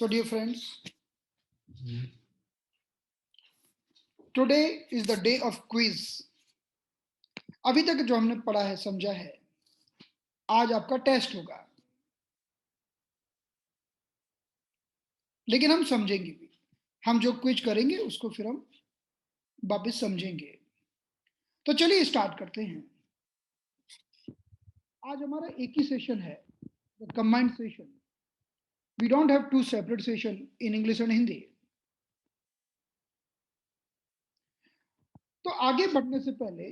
So, dear friends, today is the day of quiz. अभी तक जो हमने पढ़ा है समझा है, आज आपका टेस्ट होगा, लेकिन हम समझेंगे भी। हम जो क्विज करेंगे उसको फिर हम वापस समझेंगे। तो चलिए स्टार्ट करते हैं। आज हमारा एक ही सेशन है, the combined session. We don't have two separate session in English and Hindi. तो आगे बढ़ने से पहले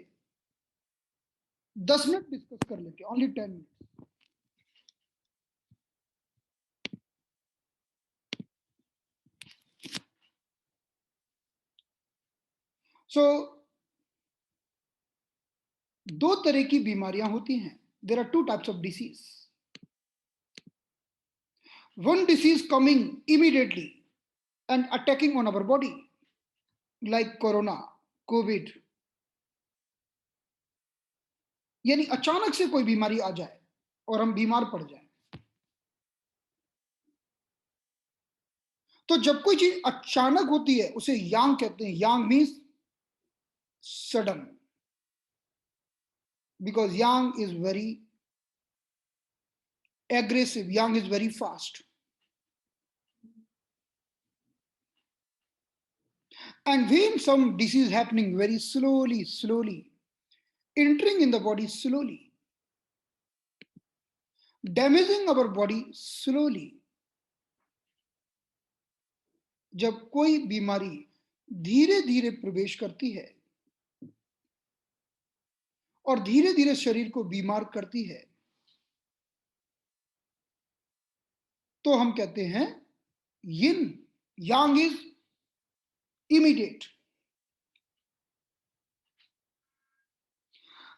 10 मिनट डिस्कस कर लेते हैं, ओनली 10 मिनट। सो दो तरह की बीमारियां होती हैं। There are two types of disease. One disease coming immediately and attacking on our body, like corona, covid, यानी अचानक से कोई बीमारी आ जाए और हम बीमार पड़ जाएं। तो जब कोई चीज अचानक होती है उसे यांग कहते हैं। Yang means sudden, because yang is very aggressive, yang is very fast. And when some disease happening very slowly, entering in the body slowly, damaging our body slowly. जब कोई बीमारी धीरे धीरे प्रवेश करती है और धीरे धीरे शरीर को बीमार करती है, तो हम कहते हैं यिन। यांग इज इमीडिएट।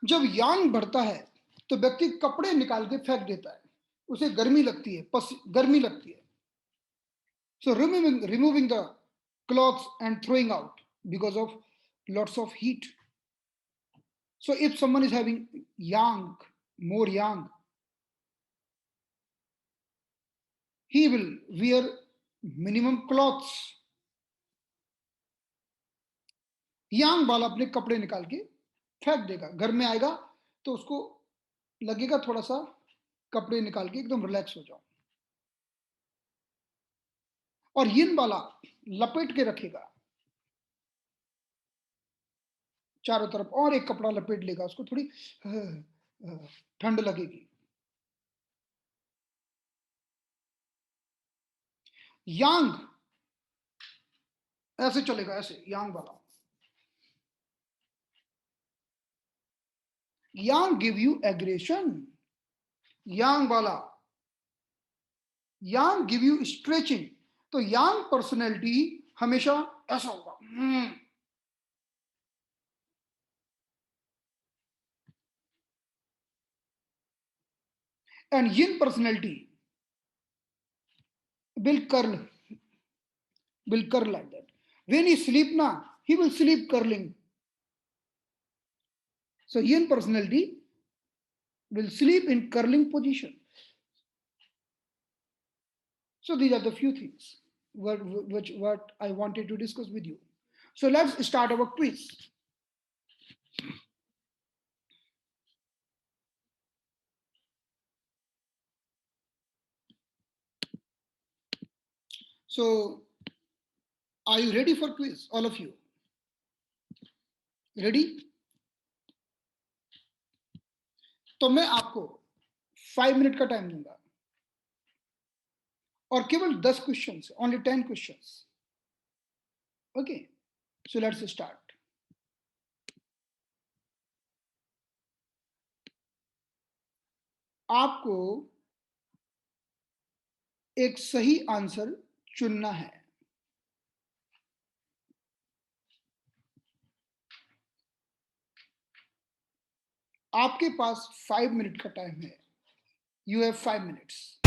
जब यांग बढ़ता है तो व्यक्ति कपड़े निकाल के फेंक देता है, उसे गर्मी लगती है, गर्मी लगती है। So removing the clothes and throwing out because of lots of heat. So if someone is having yang, more yang, he will wear minimum clothes. यांग वाला अपने कपड़े निकाल के फेंक देगा। घर में आएगा तो उसको लगेगा थोड़ा सा कपड़े निकाल के एकदम रिलैक्स हो जाओ। और यिन वाला लपेट के रखेगा चारों तरफ, और एक कपड़ा लपेट लेगा, उसको थोड़ी ठंड लगेगी। यांग ऐसे चलेगा, ऐसे यांग वाला। यांग गिव यू एग्रेशन। यांग वाला, यांग गिव यू स्ट्रेचिंग। तो यांग पर्सनैलिटी हमेशा ऐसा होगा। And yin personality will curl like that. When he sleep na, he will sleep curling. So yin personality will sleep in curling position. So these are the few things what I wanted to discuss with you. So let's start our quiz. So are you ready for quiz, all of you? Ready? तो मैं आपको 5 minute का time दूंगा और केवल 10 questions, only 10 questions. Okay, so let's start. आपको एक सही आंसर चुनना है। आपके पास 5 मिनट का टाइम है। You have 5 minutes.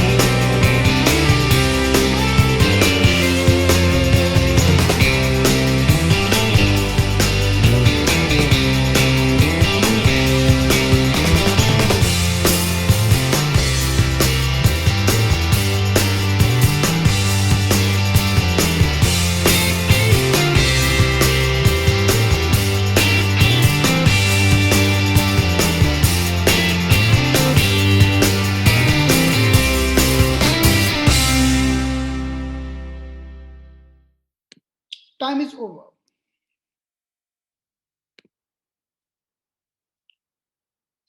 Time is over.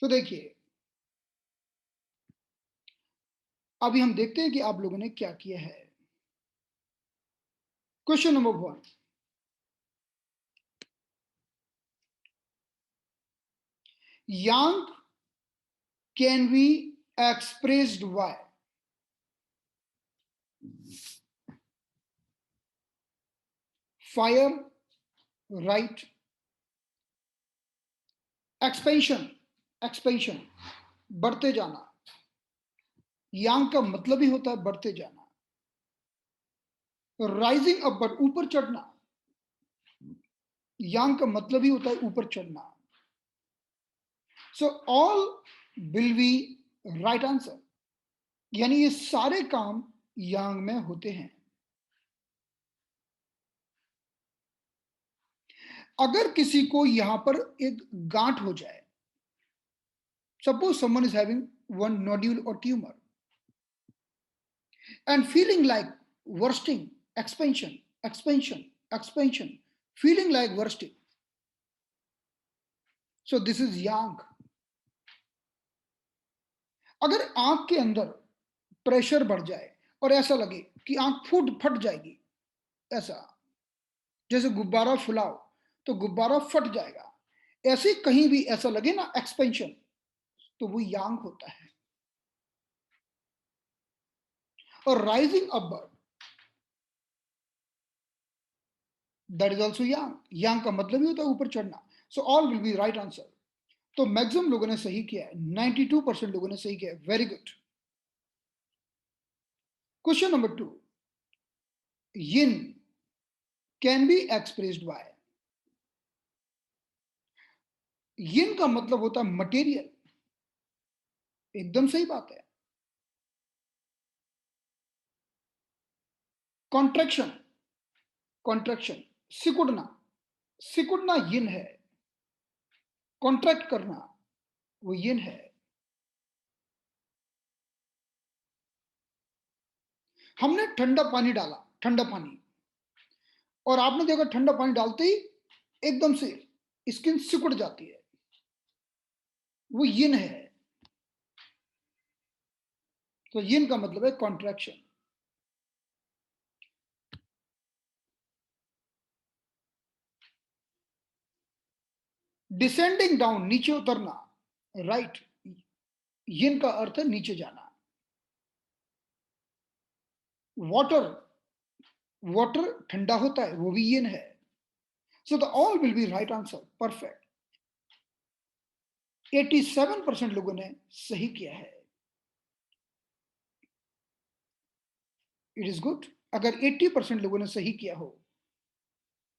तो देखिए, अभी हम देखते हैं कि आप लोगों ने क्या किया है। Question number 1, young can be expressed by fire, right? Expansion, expansion बढ़ते जाना, यांग का मतलब ही होता है बढ़ते जाना। राइजिंग अपवर्ड ऊपर चढ़ना, यांग का मतलब ही होता है ऊपर चढ़ना। So all will be right answer, यानी ये सारे काम यांग में होते हैं। अगर किसी को यहां पर एक गांठ हो जाए, suppose someone is having one nodule और tumour and feeling like bursting, expansion, expansion, expansion, feeling like bursting. So this is yang. अगर आंख के अंदर प्रेशर बढ़ जाए और ऐसा लगे कि आंख फट जाएगी, ऐसा जैसे गुब्बारा फुलाओ तो गुब्बारा फट जाएगा, ऐसे कहीं भी ऐसा लगे ना एक्सपेंशन, तो वो यांग होता है। और rising upward, that is also yang. Yang का मतलब ही होता है ऊपर चढ़ना। So all will be right answer. तो मैक्सिमम लोगों ने सही किया है, 92% लोगों ने सही किया है, very good. Question number 2, yin can be expressed by, yin का मतलब होता है मटेरियल, एकदम सही बात है। कॉन्ट्रैक्शन, कॉन्ट्रैक्शन सिकुड़ना, सिकुड़ना yin है। कॉन्ट्रैक्ट करना वो yin है। हमने ठंडा पानी डाला, ठंडा पानी, और आपने देखा ठंडा पानी डालते ही एकदम से स्किन सिकुड़ जाती है, वो yin है। तो yin का मतलब है कॉन्ट्रैक्शन। डिसेंडिंग डाउन, नीचे उतरना, राइट, yin का अर्थ है नीचे जाना। वाटर, वाटर ठंडा होता है, वो भी yin है। So the all will be right answer, perfect. 87% लोगों ने सही किया है। It is good. अगर 80% लोगों ने सही किया हो,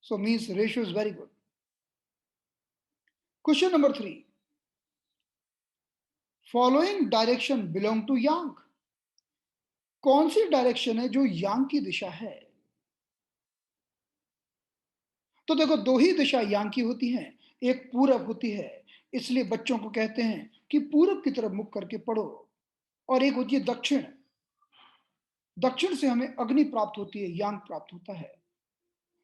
so means ratio is very good. Question number 3, following direction belong to yang, कौन सी डायरेक्शन है जो यांग की दिशा है? तो देखो, दो ही दिशा यांग की होती हैं, एक पूरब होती है, इसलिए बच्चों को कहते हैं कि पूरब की तरफ मुख करके पढ़ो, और एक होती है दक्षिण, दक्षिण से हमें अग्नि प्राप्त होती है, यांग प्राप्त होता है।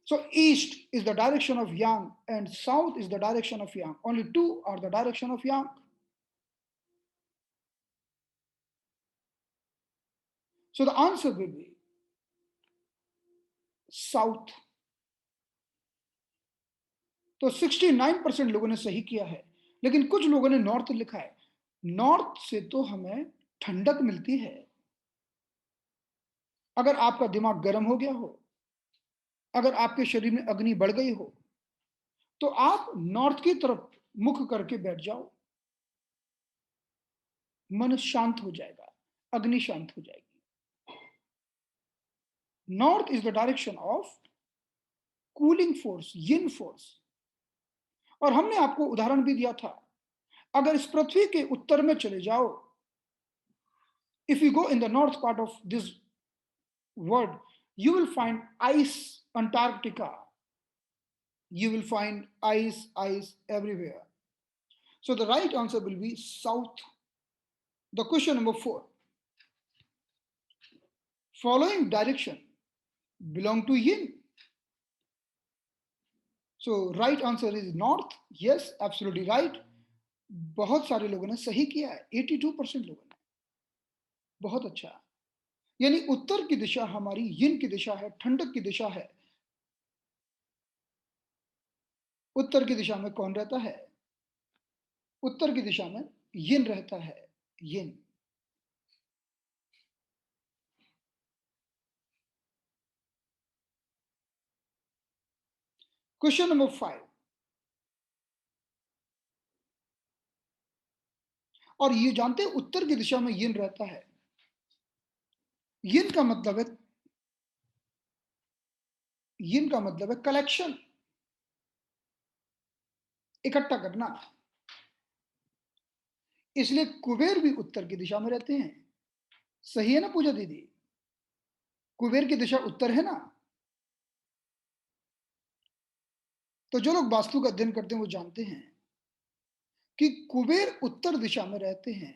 So east is the direction of yang and south is the direction of yang. Only two are the direction of yang. So the answer will be south. तो 69% लोगों ने सही किया है, लेकिन कुछ लोगों ने नॉर्थ लिखा है। नॉर्थ से तो हमें ठंडक मिलती है। अगर आपका दिमाग गर्म हो गया हो, अगर आपके शरीर में अग्नि बढ़ गई हो, तो आप नॉर्थ की तरफ मुख करके बैठ जाओ, मन शांत हो जाएगा, अग्नि शांत हो जाएगी। North is the direction of cooling force, yin force. और हमने आपको उदाहरण भी दिया था, अगर इस पृथ्वी के उत्तर में चले जाओ, if you go in the north part of this world, you will find ice, Antarctica, you will find ice everywhere. So the right answer will be south. The question number 4, following direction belong to yin, so right answer is north. Yes, absolutely right. बहुत सारे लोगों ने सही किया है, 82% लोगों ने. बहुत अच्छा. यानी उत्तर की दिशा हमारी यिन की दिशा है, ठंडक की दिशा है. उत्तर की दिशा में कौन रहता है? उत्तर की दिशा में यिन रहता है. यिन. Question number 5. और ये जानते हैं उत्तर की दिशा में यिन रहता है. यिन का मतलब है, यिन का मतलब है कलेक्शन, इकट्ठा करना. इसलिए कुबेर भी उत्तर की दिशा में रहते हैं. सही है ना पूजा दीदी? कुबेर की दिशा उत्तर है ना? तो जो लोग वास्तु का अध्ययन करते हैं वो जानते हैं कि कुबेर उत्तर दिशा में रहते हैं,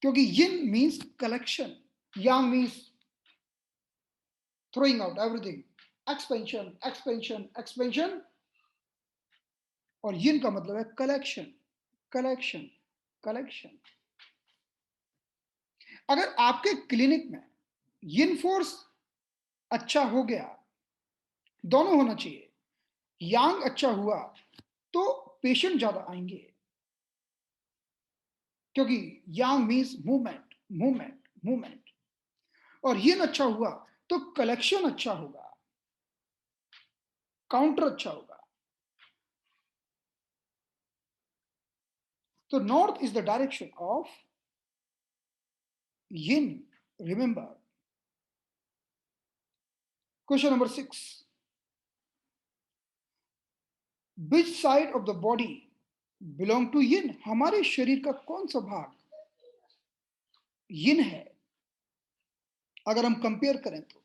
क्योंकि यिन मीन्स कलेक्शन, yang मीन्स throwing out everything, expansion, expansion, expansion. और यिन का मतलब है कलेक्शन, कलेक्शन, कलेक्शन. अगर आपके क्लिनिक में यिन फोर्स अच्छा हो गया, दोनों होना चाहिए, यांग अच्छा हुआ तो पेशेंट ज्यादा आएंगे, क्योंकि यांग मीन्स मूवमेंट, मूवमेंट, मूवमेंट. और यिन अच्छा हुआ तो कलेक्शन अच्छा होगा, काउंटर अच्छा होगा. तो north is the direction of yin. Remember. Question number 6. Which side of the body belong to yin? हमारे शरीर का कौन सा भाग yin है अगर हम कंपेयर करें तो?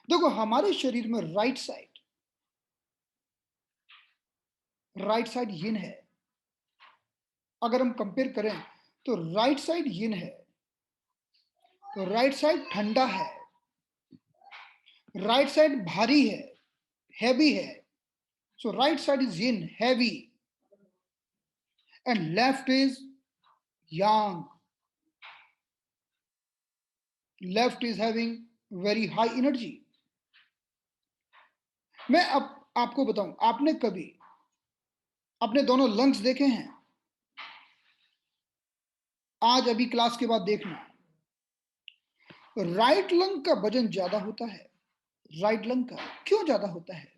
देखो हमारे शरीर में राइट साइड yin है. अगर हम कंपेयर करें तो राइट साइड yin है, तो राइट साइड ठंडा है, राइट साइड भारी है, हैवी है. So right side is yin, heavy, and left is yang. Left is having very high energy. मैं अब आपको बताऊं, आपने कभी अपने दोनों लंग्स देखे हैं? आज अभी क्लास के बाद देखना. राइट लंग का वजन ज्यादा होता है. राइट लंग का क्यों ज्यादा होता है?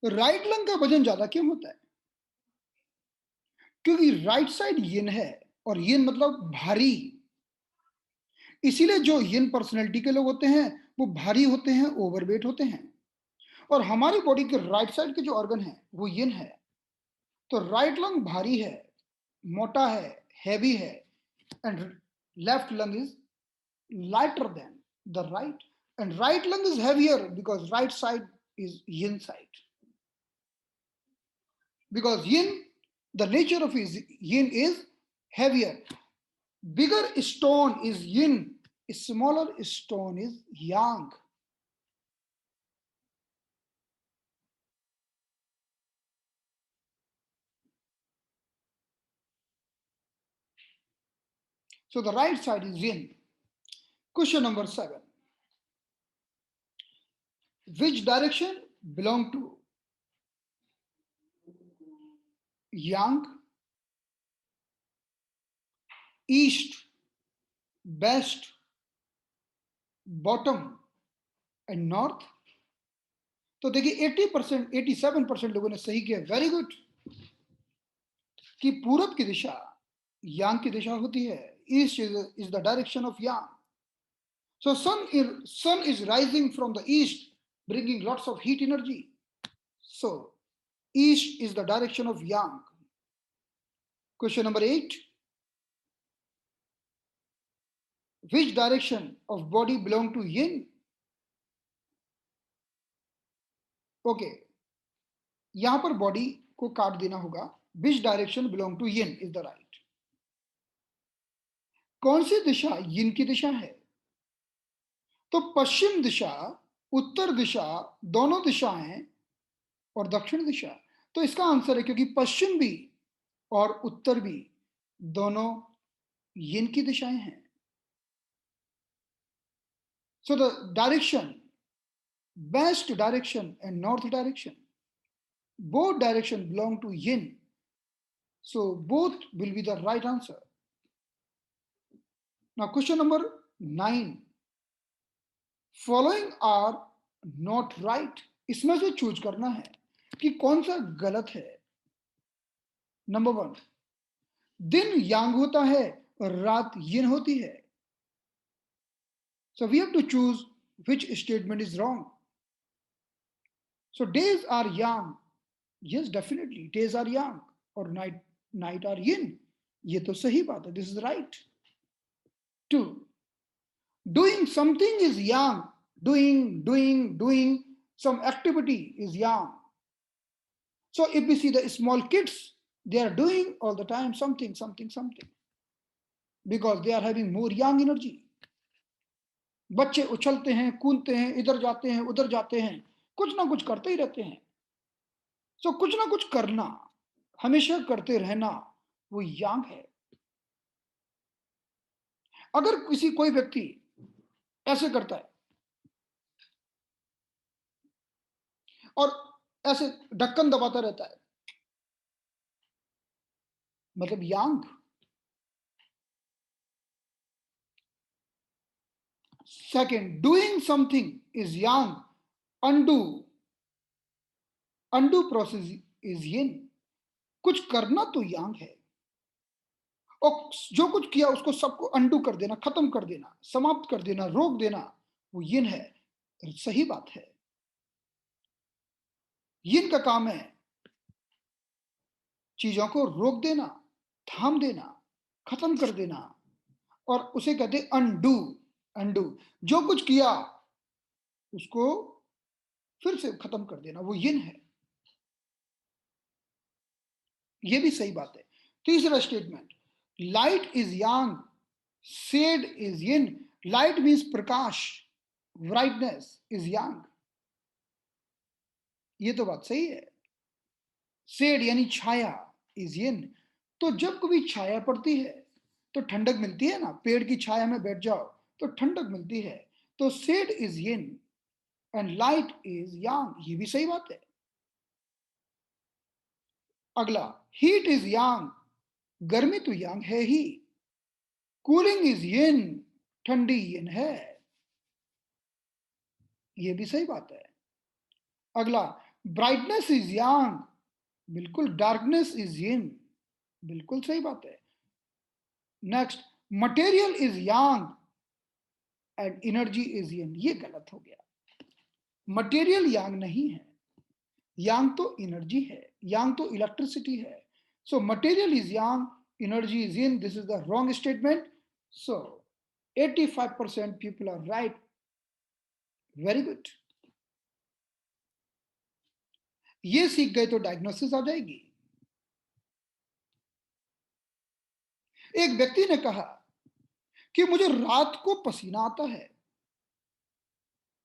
राइट लंग का वजन ज्यादा क्यों होता है? क्योंकि राइट साइड यिन है, और यिन मतलब भारी. इसीलिए जो यिन पर्सनैलिटी के लोग होते हैं वो भारी होते हैं, ओवरवेट होते हैं. और हमारी बॉडी के राइट साइड के जो ऑर्गन है वो यिन है. तो राइट लंग भारी है, मोटा है, हैवी है, and left lung is lighter than the right, and right lung is heavier because right side is yin side. Because yin, the nature of his yin is heavier. Bigger stone is yin, smaller stone is yang. So the right side is yin. Question number 7. Which direction belong to yang? East, west, bottom and north? तो देखिए 80%, 87% लोगों ने सही किया. Very good. कि पूरब की दिशा यांग की दिशा होती है. East is the direction of Yang. So sun is rising from the east, bringing lots of heat energy. So east is the direction of yang. Question number 8. Which direction of body belong to yin? Okay, यहां पर body को काट देना होगा. Which direction belong to yin is the right. कौन सी दिशा yin की दिशा है? तो पश्चिम दिशा, उत्तर दिशा, दोनों दिशाएं और दक्षिण दिशा। तो इसका आंसर है, क्योंकि पश्चिम भी और उत्तर भी दोनों यिन की दिशाएं हैं। So the direction, west direction and north direction, both direction belong to yin, so both will be the right answer. Now question number 9, following are not right, इसमें से चूज करना है कि कौन सा गलत है। नंबर 1, दिन यांग होता है और रात यिन होती है। So we have to choose which statement is wrong. So days are yang, yes definitely days are yang, और night are yin, ये तो सही बात है, this is right. 2, doing something is yang, doing some activity is yang. So if we see the small kids, they are doing all the time something because they are having more yang energy. बच्चे उछलते हैं, कूदते हैं, इधर जाते हैं, उधर जाते हैं, कुछ ना कुछ करते ही रहते हैं। सो कुछ ना कुछ करना, हमेशा करते रहना, वो यांग है। अगर कोई व्यक्ति ऐसे करता है और ऐसे ढक्कन दबाता रहता है, मतलब yang. Second, doing something is yang, undo process is yin. कुछ करना तो यांग है, और जो कुछ किया उसको सबको अनडू कर देना, खत्म कर देना, समाप्त कर देना, रोक देना, वो यिन है। सही बात है, यिन का काम है चीजों को रोक देना, थाम देना, खत्म कर देना, और उसे कहते अनडू। अनडू, जो कुछ किया उसको फिर से खत्म कर देना, वो यिन है। ये भी सही बात है। तीसरा statement, light is yang, shade is yin. Light means प्रकाश, ब्राइटनेस इज यांग, ये तो बात सही है। शेड यानी छाया इज यिन। तो जब कभी छाया पड़ती है तो ठंडक मिलती है ना, पेड़ की छाया में बैठ जाओ तो ठंडक मिलती है। तो shade is yin and light is yang, ये भी सही बात है। अगला, हीट इज यांग, गर्मी तो यांग है ही। कूलिंग इज यिन, ठंडी यिन है, ये भी सही बात है। अगला, ब्राइटनेस इज यांग, बिल्कुल डार्कनेस इज यिन, बिल्कुल सही बात है। Next, material is yang and energy is yin, ये गलत हो गया। मटेरियल यांग नहीं है, यांग तो एनर्जी है, यांग तो इलेक्ट्रिसिटी है। So material is yang, energy is yin, this is the wrong statement. So 85% people are right, very good. ये सीख गए तो डायग्नोसिस आ जाएगी। एक व्यक्ति ने कहा कि मुझे रात को पसीना आता है,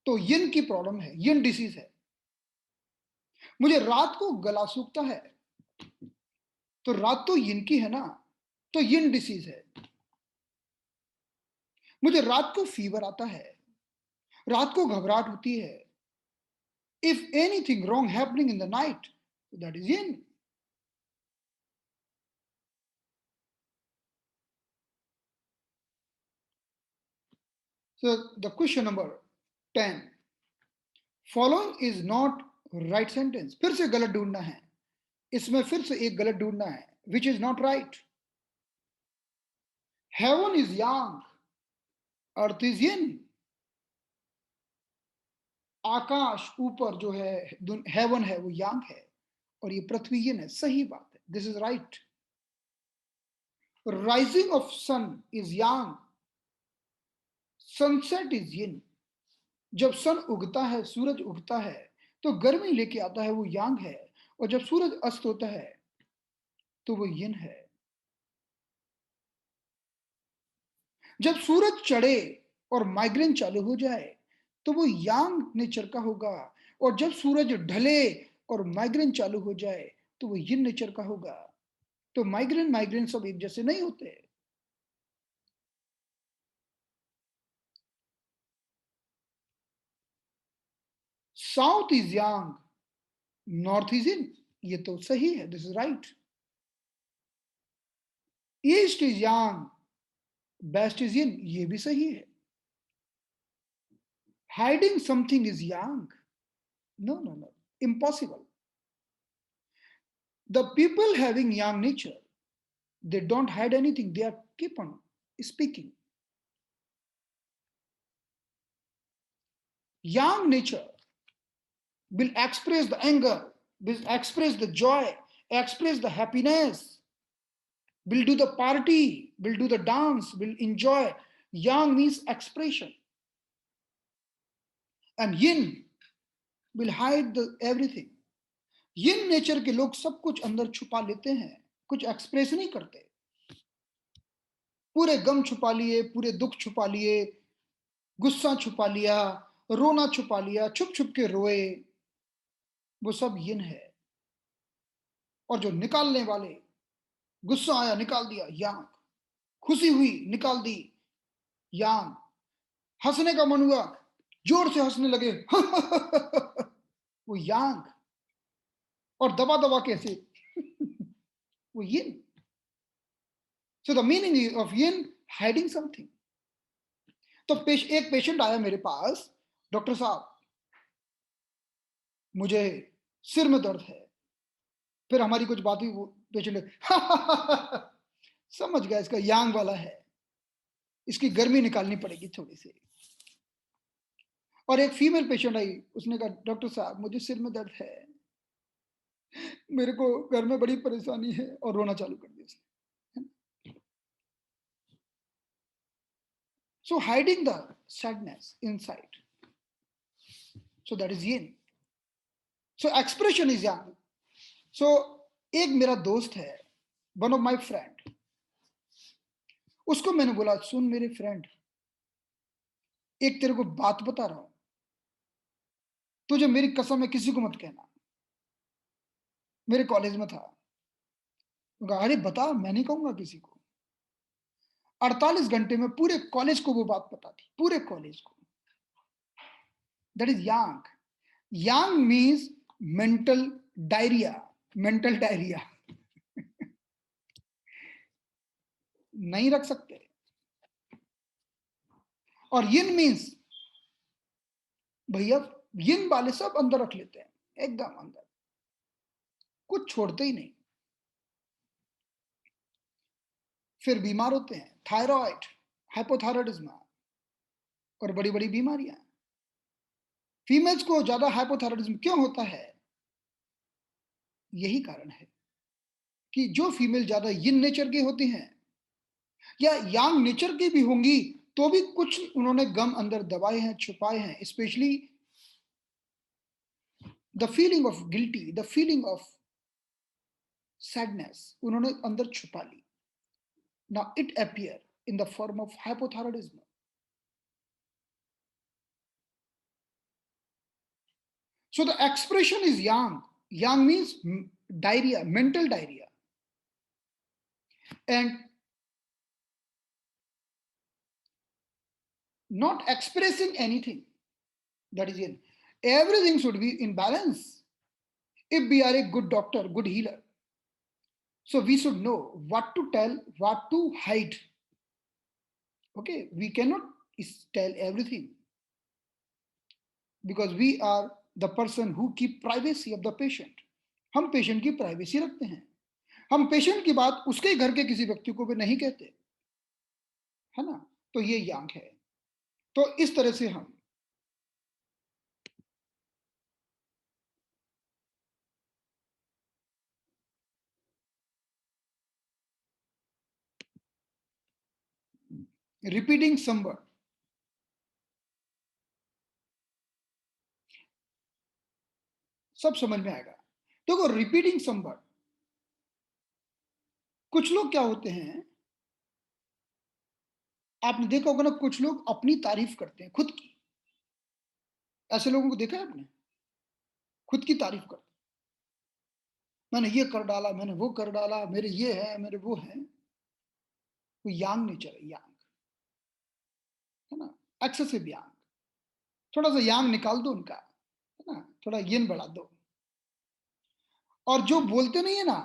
तो यिन की प्रॉब्लम है, यिन डिसीज है। मुझे रात को गला सूखता है, तो रात तो यिन की है ना, तो यिन डिसीज है। मुझे रात को फीवर आता है, रात को घबराहट होती है। If anything wrong happening in the night, that is yin. So the question number 10, following is not right sentence, फिर से गलत ढूंढना है, इसमें फिर से एक गलत ढूंढना है, which is not right. Heaven is yang, earth is yin. आकाश ऊपर जो है, हेवन है, वो यांग है, और ये पृथ्वी यिन है, सही बात है, this is right. Rising of sun is yang, sunset is yin. जब सन उगता है, सूरज उगता है, तो गर्मी लेके आता है, वो यांग है, और जब सूरज अस्त होता है तो वो यिन है। जब सूरज चढ़े और माइग्रेन चालू हो जाए तो वो यांग नेचर का होगा, और जब सूरज ढले और माइग्रेन चालू हो जाए तो वो यिन नेचर का होगा। तो माइग्रेन माइग्रेन सब एक जैसे नहीं होते। South is yang, north is yin, ये तो सही है, this is right. East is yang, west is yin, ये भी सही है। Hiding something is yang, no no no, impossible. The people having yang nature, they don't hide anything, they are keep on speaking. Yang nature will express the anger, will express the joy, express the happiness, will do the party, will do the dance, will enjoy. Yang means expression. And yin will hide the everything. Yin nature के लोग सब कुछ अंदर छुपा लेते हैं, कुछ express नहीं करते। पूरे गम छुपा लिए, पूरे दुख छुपा लिए, गुस्सा छुपा लिया, रोना छुपा लिया, छुप छुप के रोए, वो सब यिन है। और जो निकालने वाले, गुस्सा आया निकाल दिया, यांग। खुशी हुई निकाल दी, यांग। हंसने का मन हुआ, जोर से हंसने लगे वो यांग। और दबा दबा कैसे वो yin. So the meaning of yin, hiding something. तो एक पेशेंट आया मेरे पास, डॉक्टर साहब मुझे सिर में दर्द है। फिर हमारी कुछ बात हुई, वो पेशेंट समझ गया इसका यांग वाला है, इसकी गर्मी निकालनी पड़ेगी थोड़ी सी। और एक फीमेल पेशेंट आई, उसने कहा डॉक्टर साहब मुझे सिर में दर्द है, मेरे को घर में बड़ी परेशानी है, और रोना चालू कर दिया उसने। So hiding the sadness inside, so that is yin. So expression is yang. So एक मेरा दोस्त है, वन ऑफ माय फ्रेंड, उसको मैंने बोला सुन मेरे फ्रेंड, एक तेरे को बात बता रहा हूं, तुझे मेरी कसम है किसी को मत कहना। मेरे कॉलेज में था, अरे बता, मैं नहीं कहूंगा किसी को। 48 घंटे में पूरे कॉलेज को वो बात पता थी, पूरे कॉलेज को। That is Yang. Yang means mental diarrhoea, mental diarrhoea नहीं रख सकते। और यिन मीन्स भैया, यिन वाले सब अंदर रख लेते हैं, एकदम अंदर, कुछ छोड़ते ही नहीं। फिर बीमार होते हैं, थायराइड, हाइपोथायराइडिज्म और बड़ी बड़ी बीमारियां। फीमेल्स को ज्यादा हाइपोथायराइडिज्म क्यों होता है? यही कारण है कि जो फीमेल ज्यादा यिन नेचर की होती हैं या यांग नेचर की भी होंगी, तो भी कुछ उन्होंने गम अंदर दबाए हैं, छुपाए हैं। Specially the feeling of guilty, the feeling of sadness उन्होंने अंदर छुपा ली। Now it appear in the form of hypothyroidism. So the expression is yang. Yang means diarrhea, mental diarrhea. And not expressing anything. That is in. Everything should be in balance. If we are a good doctor, good healer, so we should know what to tell, what to hide. Okay, we cannot tell everything because we are the person who keep privacy of the patient. हम patient की privacy रखते हैं। हम patient की बात उसके घर के किसी व्यक्ति को भी नहीं कहते, है ना? तो ये यांग है। तो इस तरह से हम रिपीटिंग सम वर्ड, सब समझ में आएगा। देखो रिपीटिंग सम वर्ड, कुछ लोग क्या होते हैं, आपने देखा होगा ना, कुछ लोग अपनी तारीफ करते हैं खुद की। ऐसे लोगों को देखा है आपने? खुद की तारीफ करते, मैंने ये कर डाला, मैंने वो कर डाला, मेरे ये है, मेरे वो है। वो यांग नेचर है, यांग, है ना, एक्सेसिव यांग। थोड़ा सा यांग निकाल दो उनका, है ना, थोड़ा यिन बढ़ा दो। और जो बोलते नहीं है ना,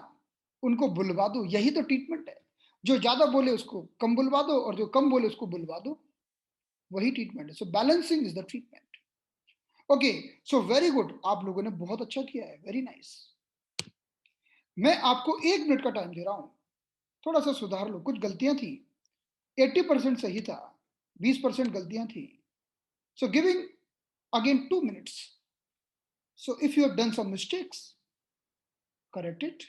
उनको बुलवा दो, यही तो ट्रीटमेंट है। जो ज्यादा बोले उसको कम बुलवा दो, और जो कम बोले उसको बुलवा दो, वही ट्रीटमेंट है। सो balancing is the treatment. Okay, so very good, आप लोगों ने बहुत अच्छा किया है, वेरी नाइस। मैं आपको 1 मिनट का टाइम दे रहा हूं, थोड़ा सा सुधार लो। कुछ गलतियां थी, 80% सही था, 20% गलतियां थी। So giving again 2 minutes. So if you have done some mistakes, correct it.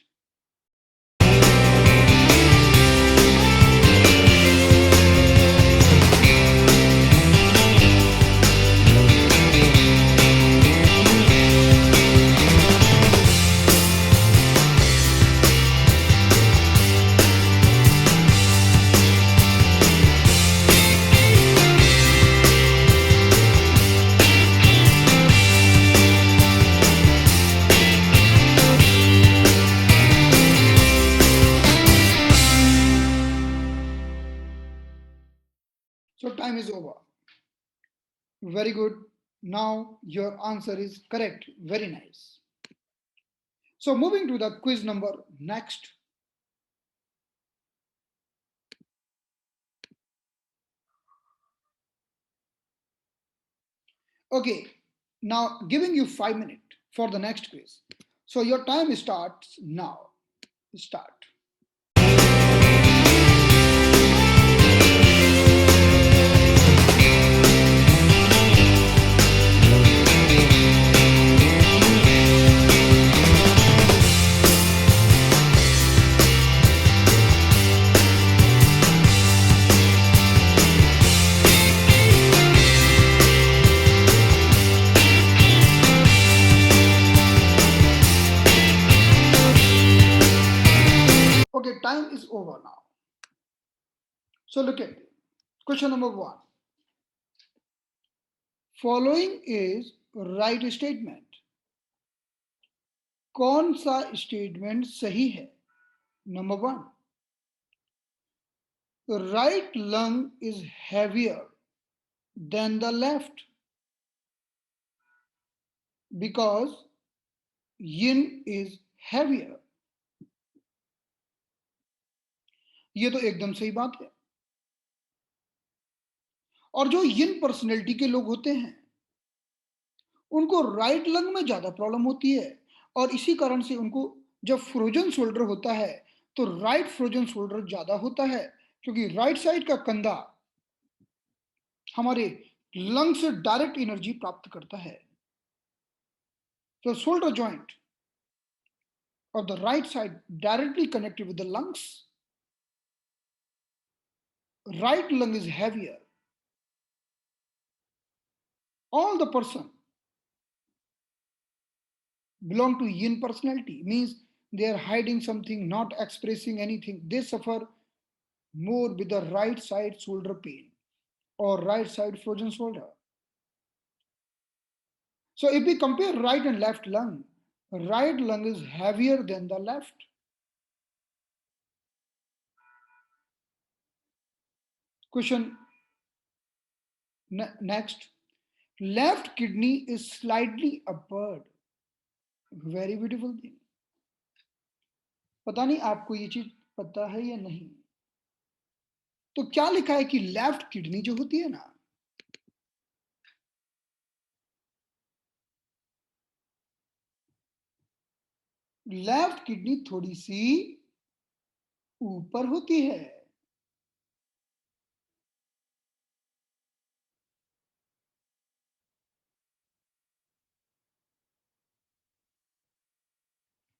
So time is over. Very good. Now your answer is correct. Very nice. So moving to the quiz number next. Okay, now giving you 5 minutes for the next quiz. So your time starts now. Start. Okay, time is over now. So look at it. Question number 1. Following is right statement. कौन सा statement सही है? Number 1, right lung is heavier than the left because yin is heavier. ये तो एकदम सही बात है। और जो यिन पर्सनैलिटी के लोग होते हैं, उनको राइट लंग में ज्यादा प्रॉब्लम होती है, और इसी कारण से उनको जब फ्रोजन शोल्डर होता है तो राइट फ्रोजन शोल्डर ज्यादा होता है, क्योंकि राइट साइड का कंधा हमारे लंग से डायरेक्ट एनर्जी प्राप्त करता है। तो shoulder joint of the right side directly connected with the lungs. Right lung is heavier. All the person belong to yin personality, means they are hiding something, not expressing anything. They suffer more with the right side shoulder pain or right side frozen shoulder. So if we compare right and left lung, right lung is heavier than the left. Question next. Left kidney is slightly upward. Very beautiful thing. पता नहीं आपको ये चीज पता है या नहीं? तो क्या लिखा है कि लेफ्ट किडनी जो होती है ना, लेफ्ट किडनी थोड़ी सी ऊपर होती है।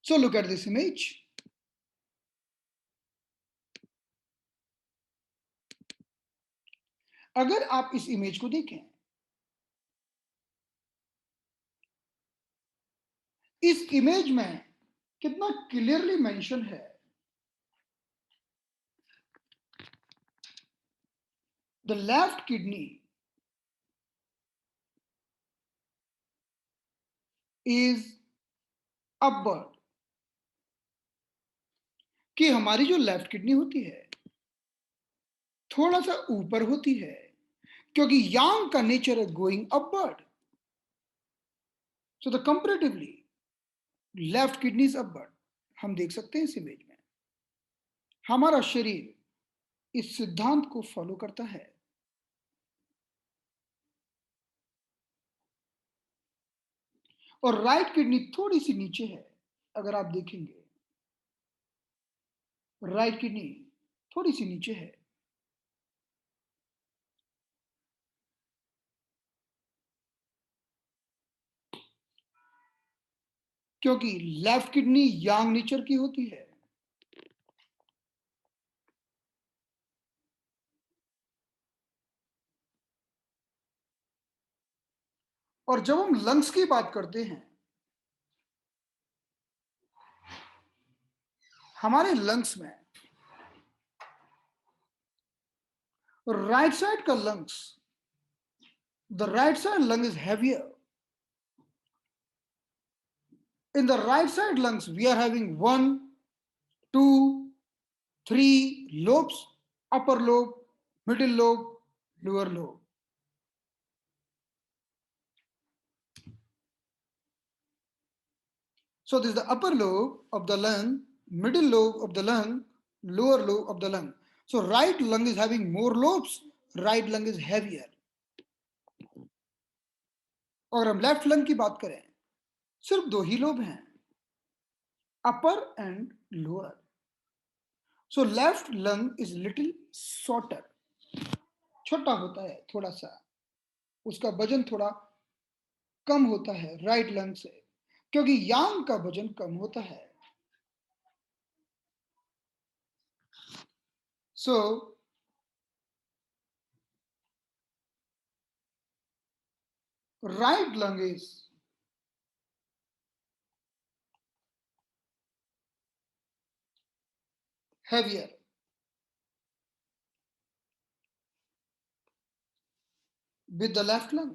So look at this image. अगर आप इस इमेज को देखें, इस इमेज में कितना क्लियरली मेंशन है, The left kidney is upward. कि हमारी जो लेफ्ट किडनी होती है थोड़ा सा ऊपर होती है क्योंकि यांग का नेचर है going upward. So the comparatively left kidney is upward. हम देख सकते हैं इस इमेज में हमारा शरीर इस सिद्धांत को फॉलो करता है. और राइट किडनी थोड़ी सी नीचे है. अगर आप देखेंगे राइट किडनी थोड़ी सी नीचे है. क्योंकि लेफ्ट किडनी यांग नेचर की होती है. और जब हम लंग्स की बात करते हैं हमारे लंग्स में राइट साइड का lungs the right side lung is heavier. In the right side lungs, we are having 1, 2, 3 lobes, upper lobe, middle lobe, lower lobe. So this is the upper lobe of the lung, middle lobe of the lung, lower lobe of the lung. So right lung is having more lobes, right lung is heavier. और हम left lung की बात करें सिर्फ 2 ही lobe हैं, upper and lower. So left lung is little shorter. छोटा होता है थोड़ा सा, उसका वजन थोड़ा कम होता है राइट लंग से क्योंकि यांग का वजन कम होता है. So right lung is heavier with the left lung.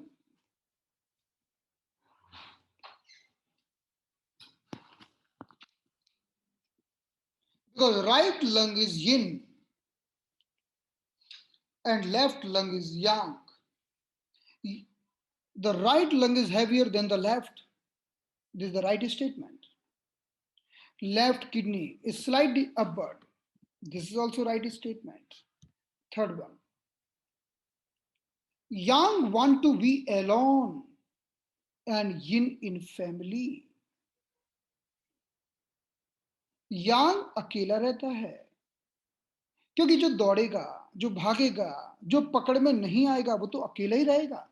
Because right lung is yin and left lung is yang. The right lung is heavier than the left. This is the right statement. Left kidney is slightly upward. This is also right statement. Third one. Yang want to be alone and yin in family. यांग अकेला रहता है क्योंकि जो दौड़ेगा, जो भागेगा, जो पकड़ में नहीं आएगा वो तो अकेला ही रहेगा.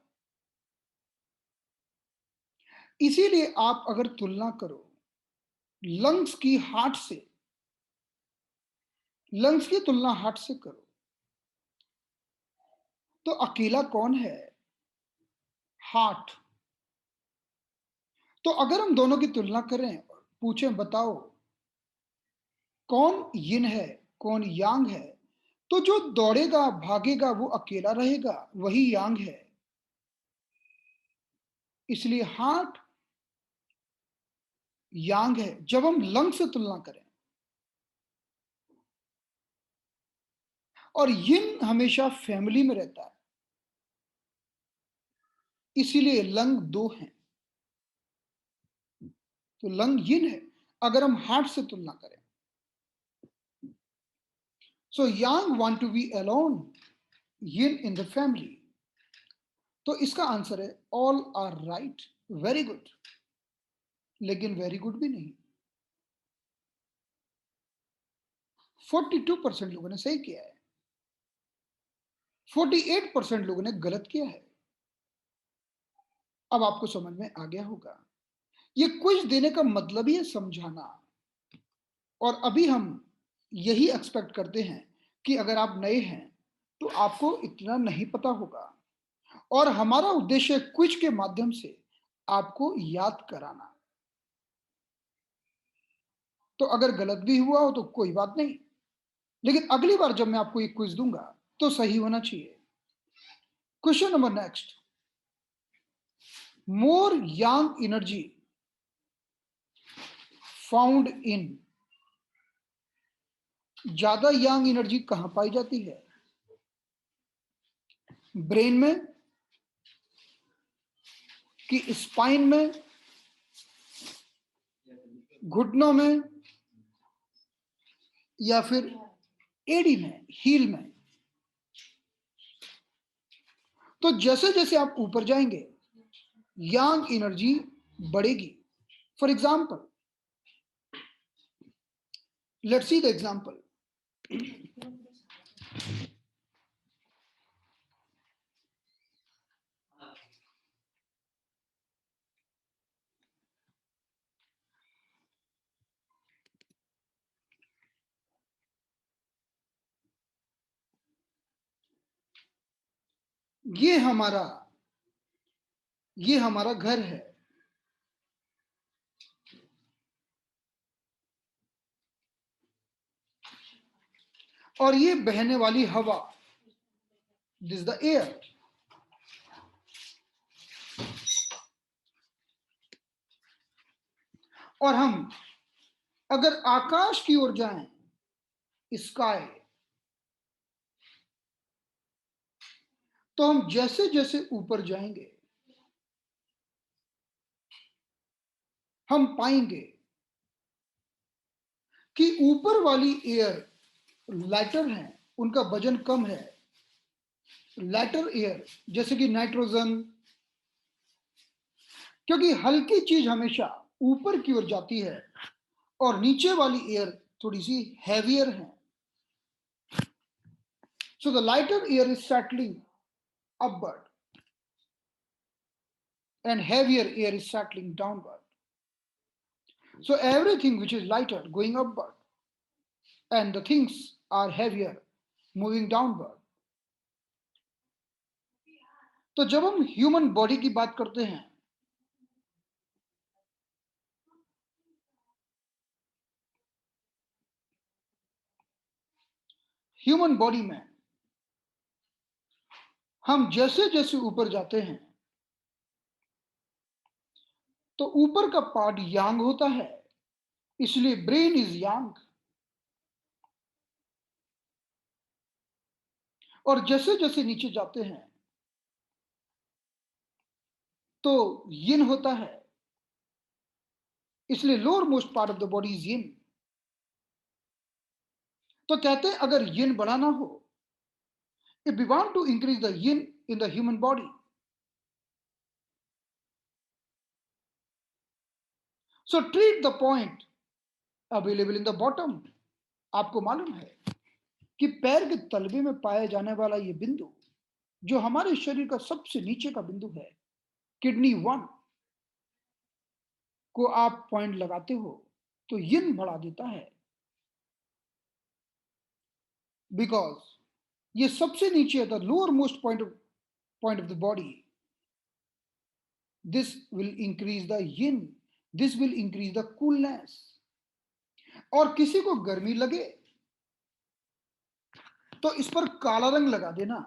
इसीलिए आप अगर तुलना करो लंग्स की हार्ट से, लंग्स की तुलना हार्ट से करो तो अकेला कौन है? हार्ट. तो अगर हम दोनों की तुलना करें, पूछें बताओ कौन यिन है कौन यांग है, तो जो दौड़ेगा भागेगा वो अकेला रहेगा, वही यांग है. इसलिए हार्ट यांग है जब हम लंग से तुलना करें. और यिन हमेशा फैमिली में रहता है, इसीलिए लंग 2 हैं. तो लंग यिन है अगर हम हार्ट से तुलना करें. So yang want to be alone, yin in the family. तो इसका आंसर है all are right, very good. लेकिन वेरी गुड भी नहीं. 42% लोगों ने सही किया है, 48% लोगों ने गलत किया है. अब आपको समझ में आ गया होगा ये क्विज देने का मतलब ही है समझाना. और अभी हम यही एक्सपेक्ट करते हैं कि अगर आप नए हैं तो आपको इतना नहीं पता होगा और हमारा उद्देश्य क्विज के माध्यम से आपको याद कराना. तो अगर गलत भी हुआ हो तो कोई बात नहीं, लेकिन अगली बार जब मैं आपको ये क्विज दूंगा तो सही होना चाहिए. Question number next. More yang energy found in. ज्यादा yang एनर्जी कहां पाई जाती है? ब्रेन में, कि स्पाइन में, घुटनों में, या फिर एडी में, हील में? तो जैसे जैसे आप ऊपर जाएंगे yang एनर्जी बढ़ेगी. For example, let's see the example. ये हमारा घर है. और ये बहने वाली हवा, दिस द एयर. और हम अगर आकाश की ओर जाएं, स्काई, तो हम जैसे जैसे ऊपर जाएंगे हम पाएंगे कि ऊपर वाली एयर लाइटर है, उनका वजन कम है. लाइटर एयर जैसे कि नाइट्रोजन, क्योंकि हल्की चीज हमेशा ऊपर की ओर जाती है और नीचे वाली एयर थोड़ी सी हैवियर है. So the lighter air is settling upward and heavier air is settling downward. So everything which is lighter going upward and the things are heavier moving downward. तो जब हम ह्यूमन बॉडी की बात करते हैं, human body में हम जैसे जैसे ऊपर जाते हैं तो ऊपर का पार्ट यांग होता है, इसलिए ब्रेन इज यांग. और जैसे जैसे नीचे जाते हैं तो यिन होता है, इसलिए lower most part of the body is yin. तो कहते हैं अगर यिन बढ़ाना हो, if we want to increase the yin in the human body, so treat the point available in the bottom. आपको मालूम है कि पैर के तलवे में पाया जाने वाला ये बिंदु जो हमारे शरीर का सबसे नीचे का बिंदु है, किडनी 1 को आप पॉइंट लगाते हो तो यिन बढ़ा देता है, बिकॉज ये सबसे नीचे है, the lower most point of the body. This will increase the yin, this will increase the coolness. और किसी को गर्मी लगे तो इस पर काला रंग लगा देना,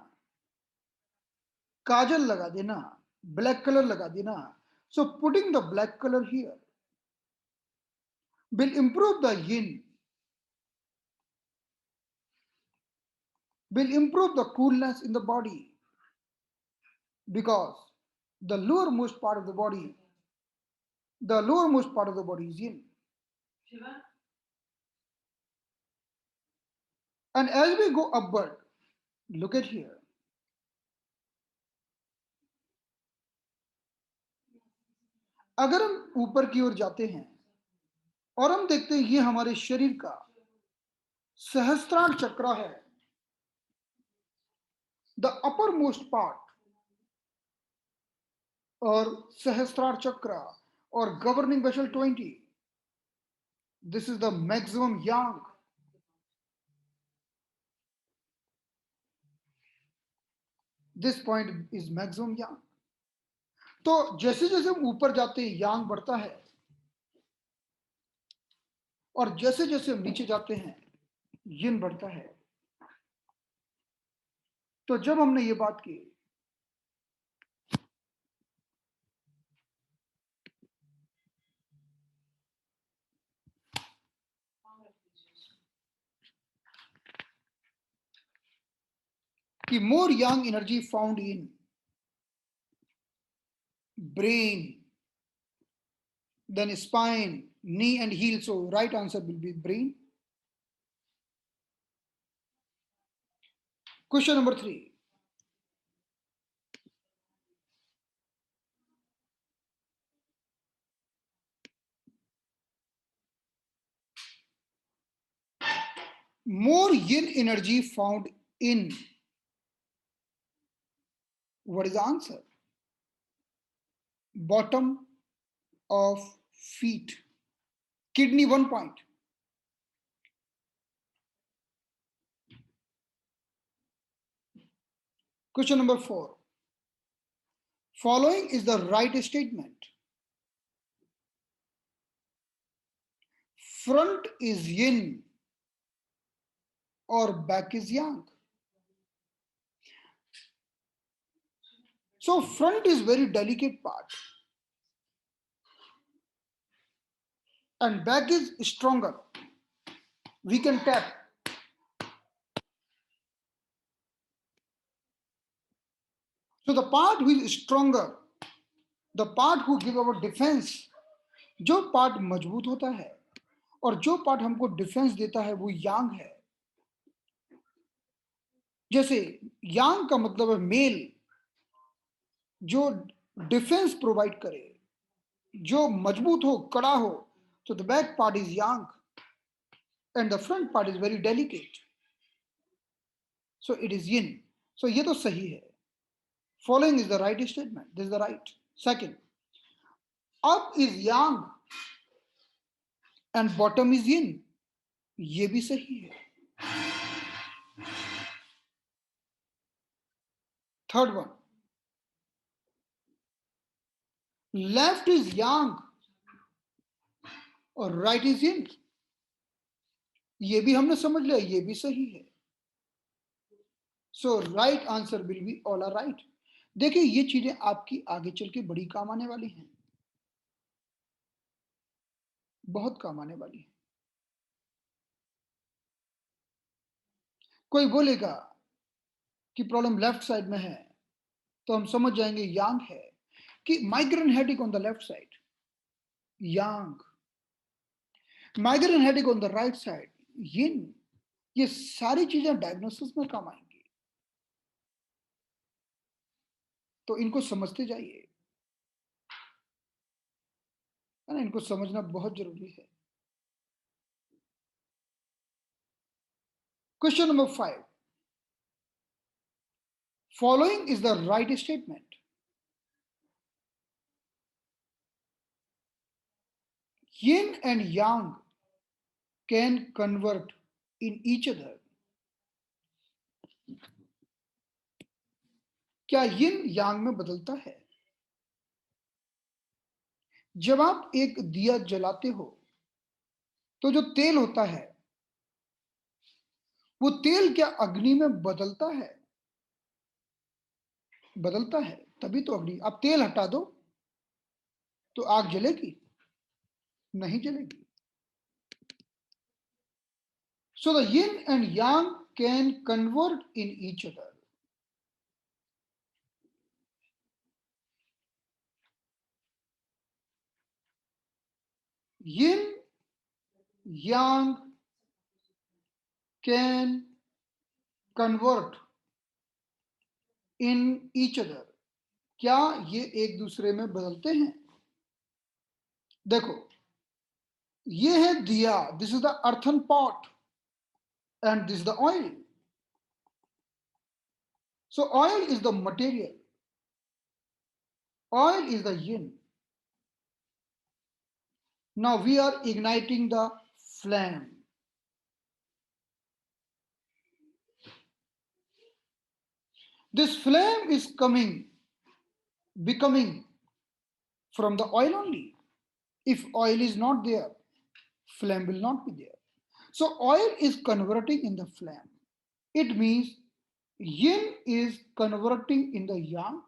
काजल लगा देना, ब्लैक कलर लगा देना. So putting the black colour here will improve the yin, will improve the coolness in the body, because the lowermost part of the body is yin. And as we go upward, look at here, अगर हम ऊपर की ओर जाते हैं और हम देखते हैं ये हमारे शरीर का सहस्त्रार चक्र है, द अपर मोस्ट पार्ट, और सहस्त्रार चक्र और governing vessel 20, this is the maximum yang. This point is maximum yang. तो जैसे जैसे हम ऊपर जाते हैं यांग बढ़ता है, और जैसे जैसे हम नीचे जाते हैं यिन बढ़ता है. तो जब हमने ये बात की कि more yang energy found in brain than spine, knee and heel. So right answer will be brain. Question number 3. More yin energy found in, what is the answer? Bottom of feet. Kidney 1 point. Question number 4. Following is the right statement. Front is yin or back is yang. So front is very delicate part and back is stronger. We can tap. So the part who is stronger, the part who give our defense, जो part मजबूत होता है और जो part हमको defence देता है वो यांग है. जैसे यांग का मतलब है मेल, जो डिफेंस प्रोवाइड करे, जो मजबूत हो, कड़ा हो. तो the back part is yang and the front part is very delicate. So it is yin. सो ये तो सही है. Following is the right statement. This is the right. Second, up is yang and bottom is yin. ये भी सही है. Third one, left is yang और right is yin. ये भी हमने समझ लिया, ये भी सही है. So right answer will be all are right. देखिए ये चीजें आपकी आगे चल के बड़ी काम आने वाली हैं, बहुत काम आने वाली है. कोई बोलेगा कि प्रॉब्लम लेफ्ट साइड में है तो हम समझ जाएंगे यांग है. कि migraine headache on the left side, yang. Migraine headache on the right side, yin. ये सारी चीजें डायग्नोसिस में काम आएंगी, तो इनको समझते जाइए, है ना. इनको समझना बहुत जरूरी है. Question number 5. Following is the right statement. yin and yang can convert in each other. क्या yin yang में बदलता है? जब आप एक दिया जलाते हो तो जो तेल होता है वो तेल क्या अग्नि में बदलता है? बदलता है, तभी तो अग्नि. आप तेल हटा दो तो आग जलेगी? नहीं जलेगी. So the yin and yang can convert in each other. Yin yang can convert in each other. क्या ये एक दूसरे में बदलते हैं? देखो ये है दिया, this is the earthen pot and this the oil. So oil is the material, oil is the yin. Now we are igniting the flame. This flame is becoming from the oil only. If oil is not there, flame will not be there. So oil is converting in the flame. It means yin is converting in the yang,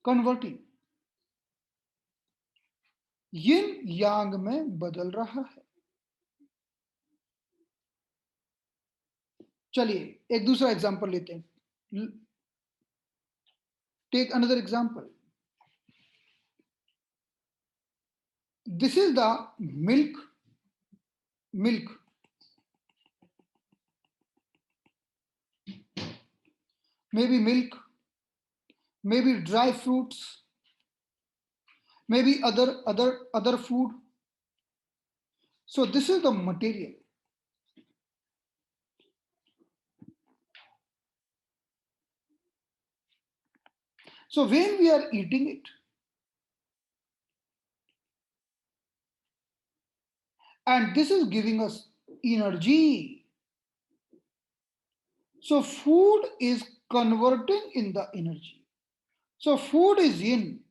converting. yin yang में बदल रहा है. चलिए एक दूसरा example लेते हैं. Take another example. This is the milk, maybe milk, maybe dry fruits, maybe other food. So this is the material. So when we are eating it, and this is giving us energy. So food is converting in the energy. So food is yin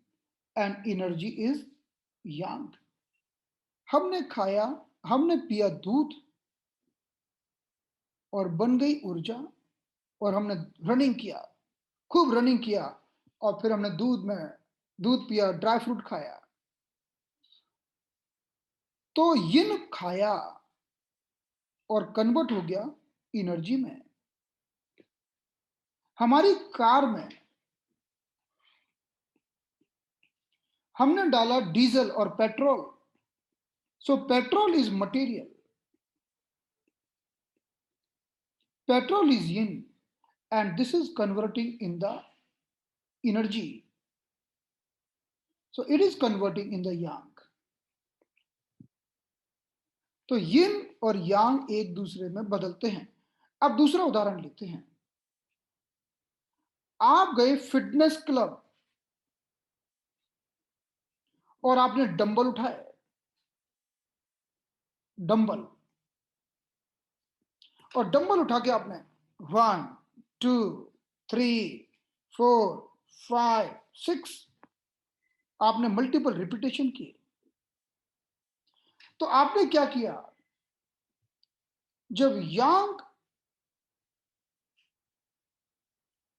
and energy is yang. हमने खाया, हमने पिया दूध और बन गई ऊर्जा, और हमने रनिंग किया, खूब रनिंग किया, और फिर हमने दूध पिया, ड्राई फ्रूट खाया, तो यिन खाया और कन्वर्ट हो गया एनर्जी में. हमारी कार में हमने डाला डीजल और petrol. So petrol is material, petrol is yin, and this is converting in the energy. So it is converting in the yang. तो yin और yang एक दूसरे में बदलते हैं. अब दूसरा उदाहरण लेते हैं. आप गए फिटनेस क्लब और आपने डंबल उठाए, डंबल, और डंबल उठा के आपने 1 2 3 4 5 6 आपने मल्टीपल रिपीटेशन किए. तो आपने क्या किया, जब यांग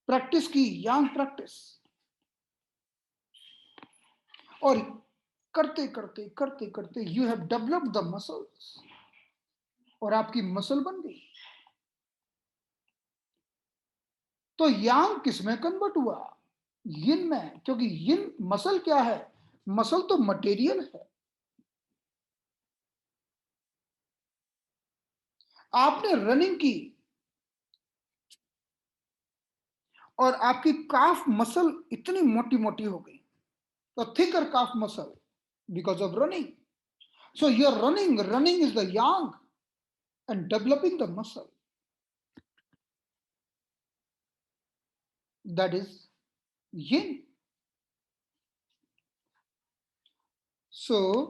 प्रैक्टिस की, यांग प्रैक्टिस, और करते करते करते करते you have developed the muscles, और आपकी मसल बन गई. तो यांग किसमें कन्वर्ट हुआ, यिन में, क्योंकि यिन मसल क्या है, मसल तो मटेरियल है. आपने रनिंग की और आपकी काफ मसल इतनी मोटी मोटी हो गई, तो thicker calf muscle because of running. So your running is the yang and developing the muscle, that is yin. So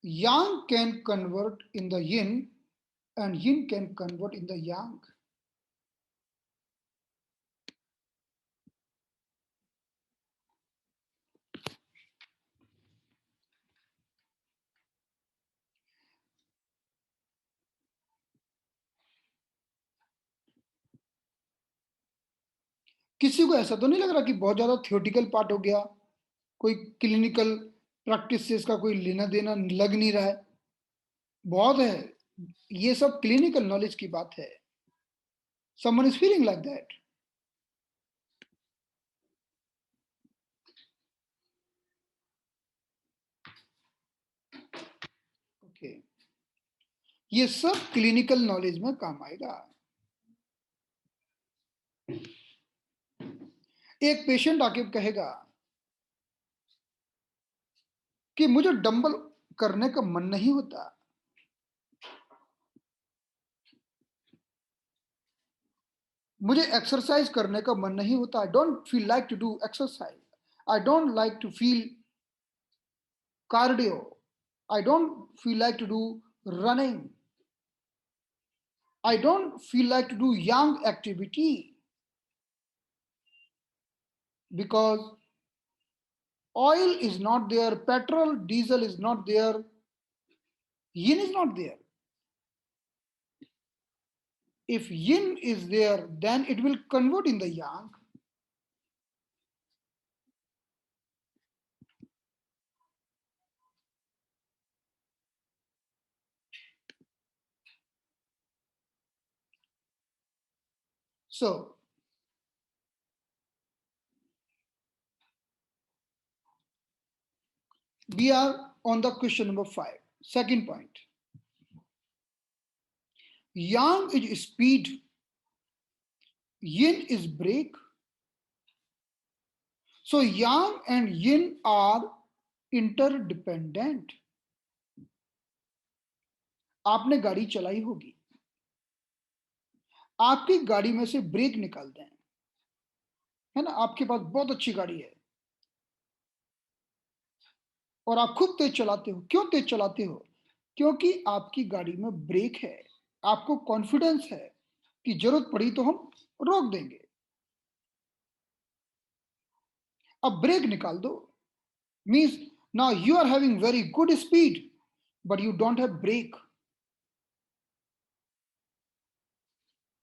yang can convert in the yin and yin can convert in the yang. किसी को ऐसा तो नहीं लग रहा कि बहुत ज्यादा थियोटिकल पार्ट हो गया, कोई क्लिनिकल प्रैक्टिस से इसका कोई लेना देना लग नहीं रहा है? बहुत है, ये सब क्लिनिकल नॉलेज की बात है. Someone is feeling like that. Okay. ये सब क्लिनिकल नॉलेज में काम आएगा. एक पेशेंट आके कहेगा कि मुझे डंबल करने का मन नहीं होता, मुझे एक्सरसाइज करने का मन नहीं होता, I don't feel like to do exercise, I don't like to feel cardio, I don't feel like to do running, I don't feel like to do yang activity, because oil is not there, petrol, diesel is not there, yin is not there. If yin is there, then it will convert in the yang. So we are on the question number 5. Second point. Yang is speed, yin is break. So yang and yin are interdependent. आपने गाड़ी चलाई होगी, आपकी गाड़ी में से break निकाल दें, है ना, आपके पास बहुत अच्छी गाड़ी है और आप खूब तेज चलाते हो। क्यों तेज चलाते हो? क्योंकि आपकी गाड़ी में ब्रेक है, आपको कॉन्फिडेंस है कि जरूरत पड़ी तो हम रोक देंगे। अब ब्रेक निकाल दो, means now you are having very good speed but you don't have brake.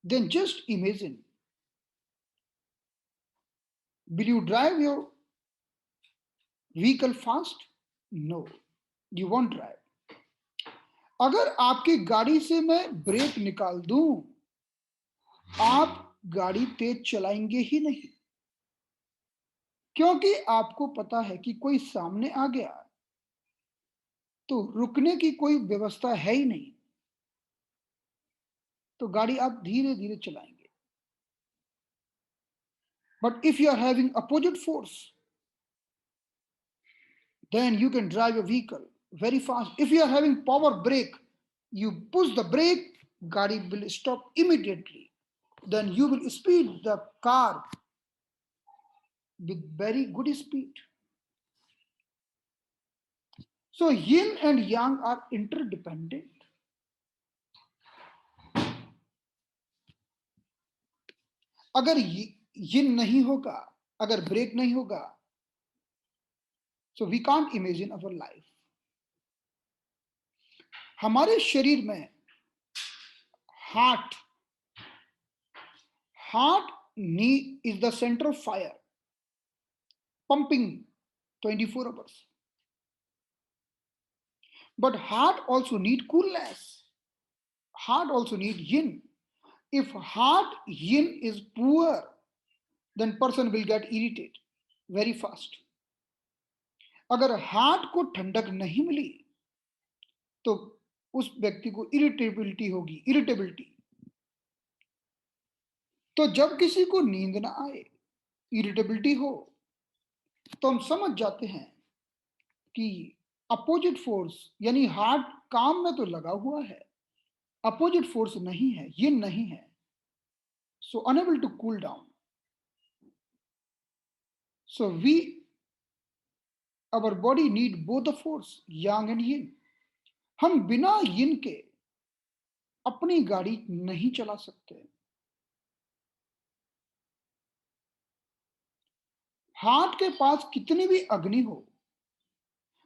Then just imagine, will you drive your vehicle fast? No, you won't drive. अगर आपकी गाड़ी से मैं ब्रेक निकाल दूं, आप गाड़ी तेज चलाएंगे ही नहीं, क्योंकि आपको पता है कि कोई सामने आ गया तो रुकने की कोई व्यवस्था है ही नहीं, तो गाड़ी आप धीरे धीरे चलाएंगे। But if you are having opposite force, then you can drive a vehicle very fast. If you are having power brake, you push the brake, गाड़ी will stop immediately. Then you will speed the car with very good speed. So yin and yang are interdependent. अगर yin नहीं होगा, अगर break नहीं होगा, so we can't imagine our life. हमारे शरीर में heart knee is the center of fire, pumping 24 hours. But heart also need coolness. Heart also need yin. If heart yin is poor, then person will get irritated very fast. अगर heart को ठंडक नहीं मिली तो उस व्यक्ति को irritability होगी, irritability. तो जब किसी को नींद ना आए, इरिटेबिलिटी हो, तो हम समझ जाते हैं कि अपोजिट फोर्स यानी हार्ट काम में तो लगा हुआ है, अपोजिट फोर्स नहीं है, ये नहीं है, so unable to cool down. So we our body need both the force, yang and yin. हम बिना yin के अपनी गाड़ी नहीं चला सकते। हार्ट के पास कितनी भी अग्नि हो,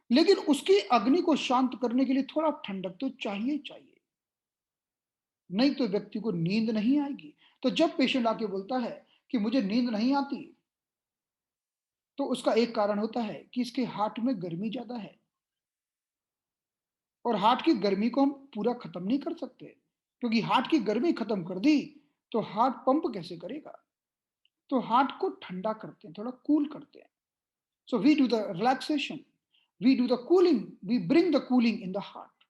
लेकिन उसकी अग्नि को शांत करने के लिए थोड़ा ठंडक तो चाहिए चाहिए, नहीं तो व्यक्ति को नींद नहीं आएगी। तो जब पेशेंट आके बोलता है कि मुझे नींद नहीं आती, तो उसका एक कारण होता है कि इसके हार्ट में गर्मी ज्यादा है, और हार्ट की गर्मी को हम पूरा खत्म नहीं कर सकते, क्योंकि हार्ट की गर्मी खत्म कर दी तो हार्ट पंप कैसे करेगा। तो हार्ट को ठंडा करते हैं, थोड़ा कूल करते हैं। So we do the relaxation, we do the cooling, we bring the cooling in the heart,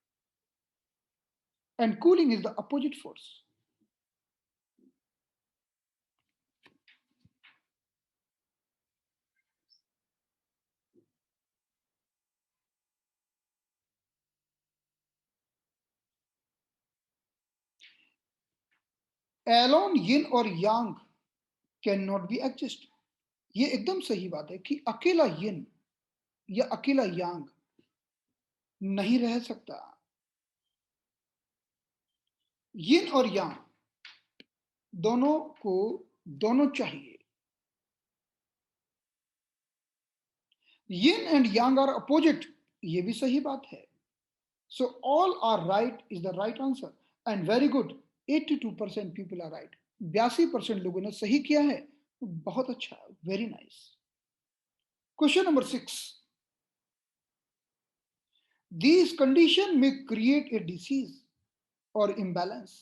and cooling is the opposite force. Alone yin और yang cannot be exist. ये एकदम सही बात है कि अकेला yin या अकेला yang नहीं रह सकता। yin और yang दोनों को दोनों चाहिए। yin and yang are opposite, ये भी सही बात है। So all are right is the right answer and very good. 82% people are right. 82% लोगों ने सही किया है, बहुत अच्छा, very nice. Question number 6. These conditions may create a disease or imbalance.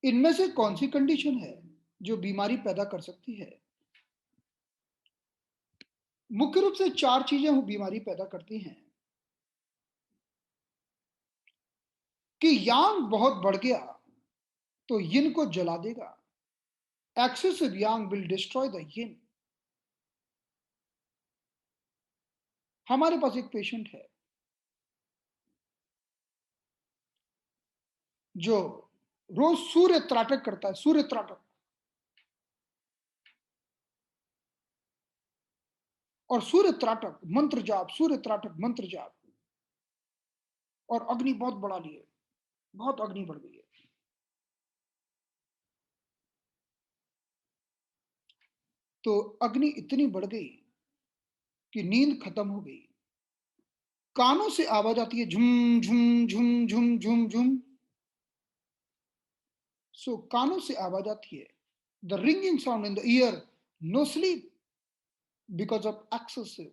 इनमें से कौन सी कंडीशन है जो बीमारी पैदा कर सकती है? मुख्य रूप से 4 चीजें वो बीमारी पैदा करती हैं कि यांग बहुत बढ़ गया तो यिन को जला देगा। Excessive yang will destroy the yin. हमारे पास एक पेशेंट है जो रोज सूर्य त्राटक करता है, सूर्य त्राटक, और सूर्य त्राटक मंत्र जाप, सूर्य त्राटक मंत्र जाप, और अग्नि बहुत बढ़ा ली है, बहुत अग्नि बढ़ गई है। तो अग्नि इतनी बढ़ गई कि नींद खत्म हो गई। कानों से आवाज आती है झुम झुम झुम झुम झुम झुम। सो कानों से आवाज आती है, the ringing sound in the ear, no sleep because of excessive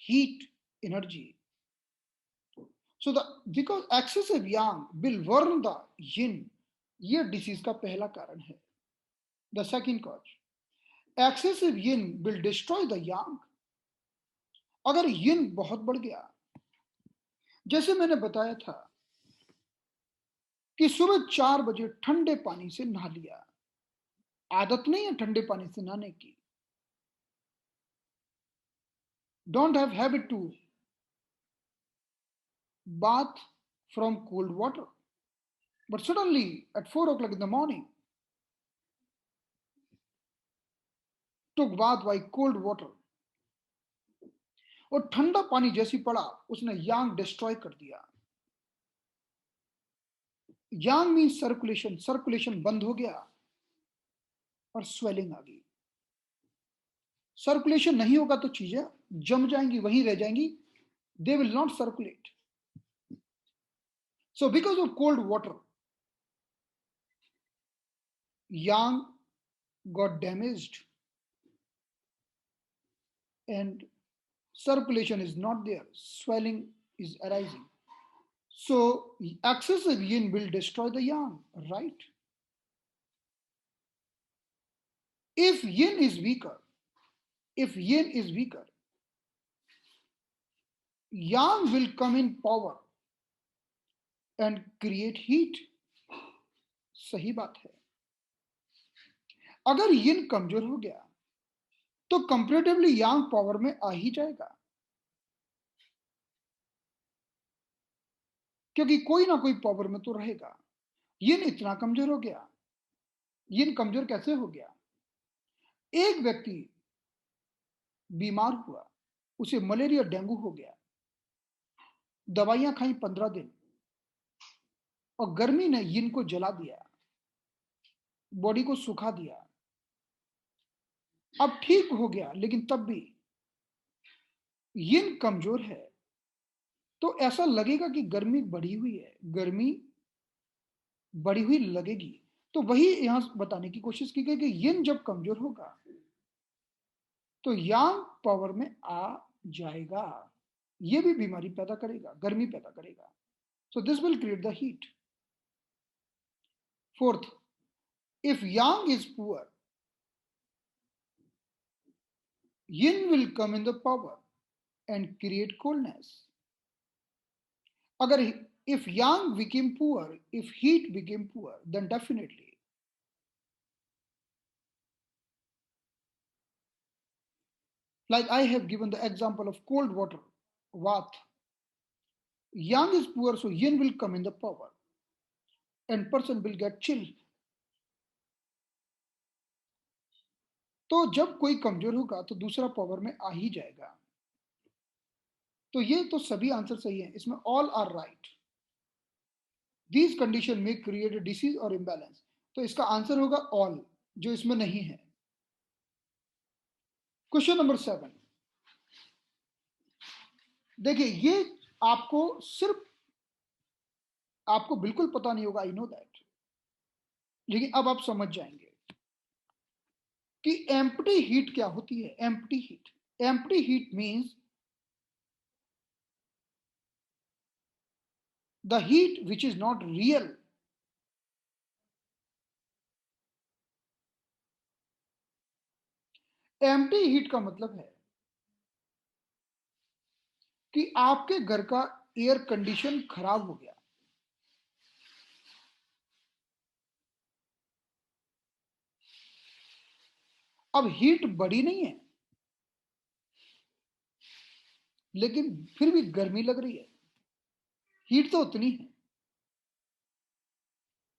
heat energy. So the because excessive yang will burn the yin, ये डिसीज का पहला कारण है। The second cause, excessive yin will destroy the yang। अगर yin बहुत बढ़ गया, जैसे मैंने बताया था कि सुबह 4 बजे ठंडे पानी से नहा लिया, आदत नहीं है ठंडे पानी से नहाने की, don't have habit to bath from cold water, but suddenly at 4 o'clock in the morning took bath by cold water, और ठंडा पानी जैसी पड़ा उसने यांग डिस्ट्रॉय कर दिया। यांग मीन सर्कुलेशन, सर्कुलेशन बंद हो गया और स्वेलिंग आ गई। सर्कुलेशन नहीं होगा तो चीजें जम जाएंगी, वहीं रह जाएंगी, they will not circulate. So because of cold water, yang got damaged and circulation is not there, swelling is arising. So excessive yin will destroy the yang, right? If yin is weaker, if yin is weaker, yang will come in power and create heat। सही बात है। अगर यिन कमजोर हो गया तो comparatively यांग power में आ ही जाएगा, क्योंकि कोई ना कोई पावर में तो रहेगा। यिन इतना कमजोर हो गया। यिन कमजोर कैसे हो गया? एक व्यक्ति बीमार हुआ, उसे मलेरिया डेंगू हो गया, दवाइयां खाई 15 दिन, और गर्मी ने यिन को जला दिया, बॉडी को सुखा दिया। अब ठीक हो गया, लेकिन तब भी यिन कमजोर है, तो ऐसा लगेगा कि गर्मी बढ़ी हुई है, गर्मी बढ़ी हुई लगेगी। तो वही यहां बताने की कोशिश की गई कि यिन जब कमजोर होगा तो यांग पावर में आ जाएगा, ये भी बीमारी पैदा करेगा, गर्मी पैदा करेगा। So this will create the heat. Fourth, if yang is poor, yin will come in the power and create coldness। अगर if yang became poor, if heat became poor, then definitely like I have given the example of cold water, vat, yang is poor, so yin will come in the power and person will get chill। तो जब कोई कमजोर होगा तो दूसरा power में आ ही जाएगा। तो ये तो सभी आंसर सही हैं, इसमें all are right. These condition में क्रिएट डिसीज और इम्बैलेंस, तो इसका आंसर होगा ऑल, जो इसमें नहीं है। क्वेश्चन नंबर 7, देखिए ये आपको सिर्फ, आपको बिल्कुल पता नहीं होगा, आई नो दैट, लेकिन अब आप समझ जाएंगे कि एम्प्टी हीट क्या होती है। Empty heat, empty heat means the heat which is not real, empty heat का मतलब है कि आपके घर का एयर कंडीशन खराब हो गया। अब हीट बढ़ी नहीं है, लेकिन फिर भी गर्मी लग रही है। हीट तो उतनी है,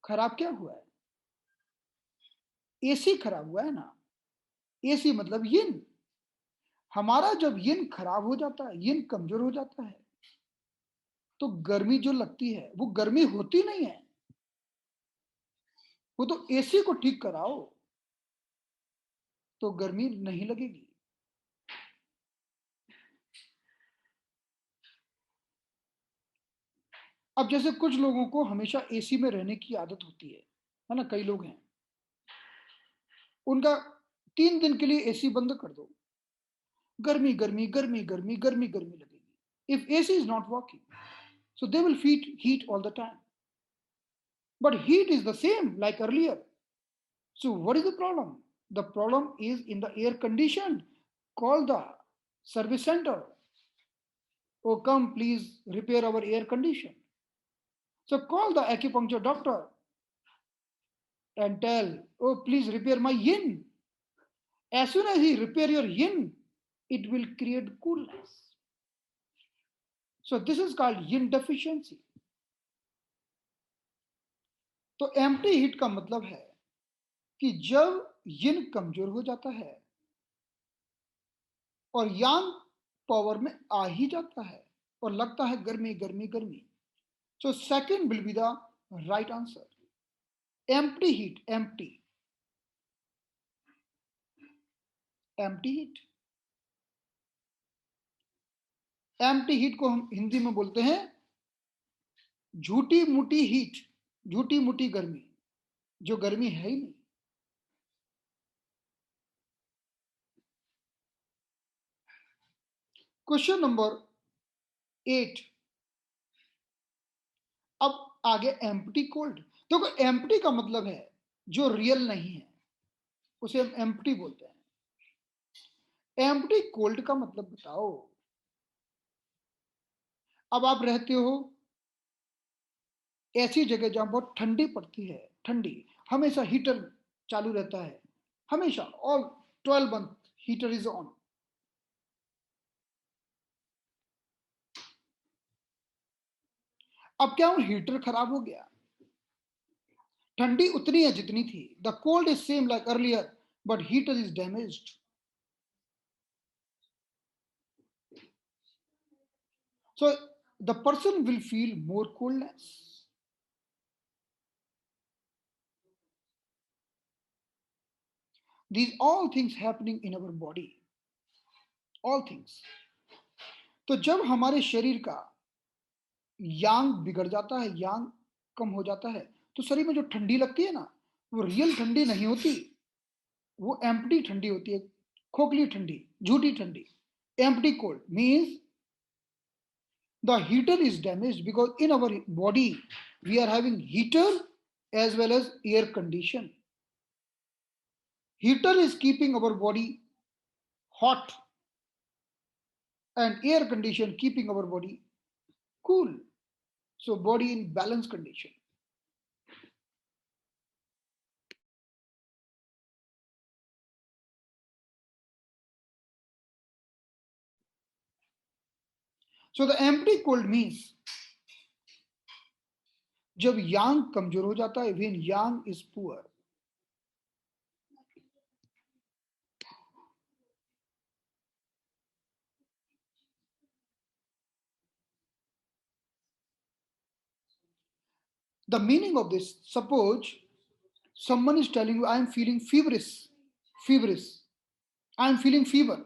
खराब क्या हुआ है? एसी खराब हुआ है ना। एसी मतलब यिन। हमारा जब यिन खराब हो जाता है, यिन कमजोर हो जाता है, तो गर्मी जो लगती है वो गर्मी होती नहीं है। वो तो एसी को ठीक कराओ तो गर्मी नहीं लगेगी। अब जैसे कुछ लोगों को हमेशा एसी में रहने की आदत होती है ना, कई लोग हैं, उनका 3 दिन के लिए एसी बंद कर दो, गर्मी गर्मी गर्मी गर्मी गर्मी गर्मी लगेगी। If AC is not working, so they will feel heat all the time, but heat is the same like earlier. So what is the problem? The problem is in the air condition. Call the service center. Oh, come please repair our air condition. So call the acupuncture doctor and tell, oh, please repair my yin. As soon as he repair your yin, it will create coolness. So this is called yin deficiency. तो empty heat का मतलब है कि जब यिन कमजोर हो जाता है और यांग पावर में आ ही जाता है और लगता है गर्मी गर्मी गर्मी। So second will be the right answer. Empty heat, empty, empty heat. Empty heat को हम हिंदी में बोलते हैं झूठी मूठी हीट, झूठी मूठी गर्मी, जो गर्मी है ही नहीं। Question number 8। अब आगे एम्प्टी कोल्ड। देखो एम्प्टी का मतलब है जो रियल नहीं है, उसे हम एम्प्टी बोलते हैं। एम्प्टी कोल्ड का मतलब बताओ। अब आप रहते हो ऐसी जगह जहां बहुत ठंडी पड़ती है, ठंडी, हमेशा हीटर चालू रहता है, हमेशा all 12 month heater is on. अब क्या वो हीटर खराब हो गया? ठंडी उतनी है जितनी थी। The cold is same like earlier but heater is damaged. So the person will feel more coolness. These all things happening in our body, all things. तो जब हमारे शरीर का यांग बिगड़ जाता है, यांग कम हो जाता है, तो शरीर में जो ठंडी लगती है ना, वो रियल ठंडी नहीं होती, वो एम्प्टी ठंडी होती है, खोखली ठंडी, झूठी ठंडी। Empty cold means the heater is damaged because in our body we are having heater as well as air condition. Heater is keeping our body hot and air condition keeping our body cool. So body in balance condition. So the empty cold means जब yang कमजोर हो जाता है, when yang is poor. The meaning of this, suppose someone is telling you I am feeling feverish, feverish, I am feeling fever,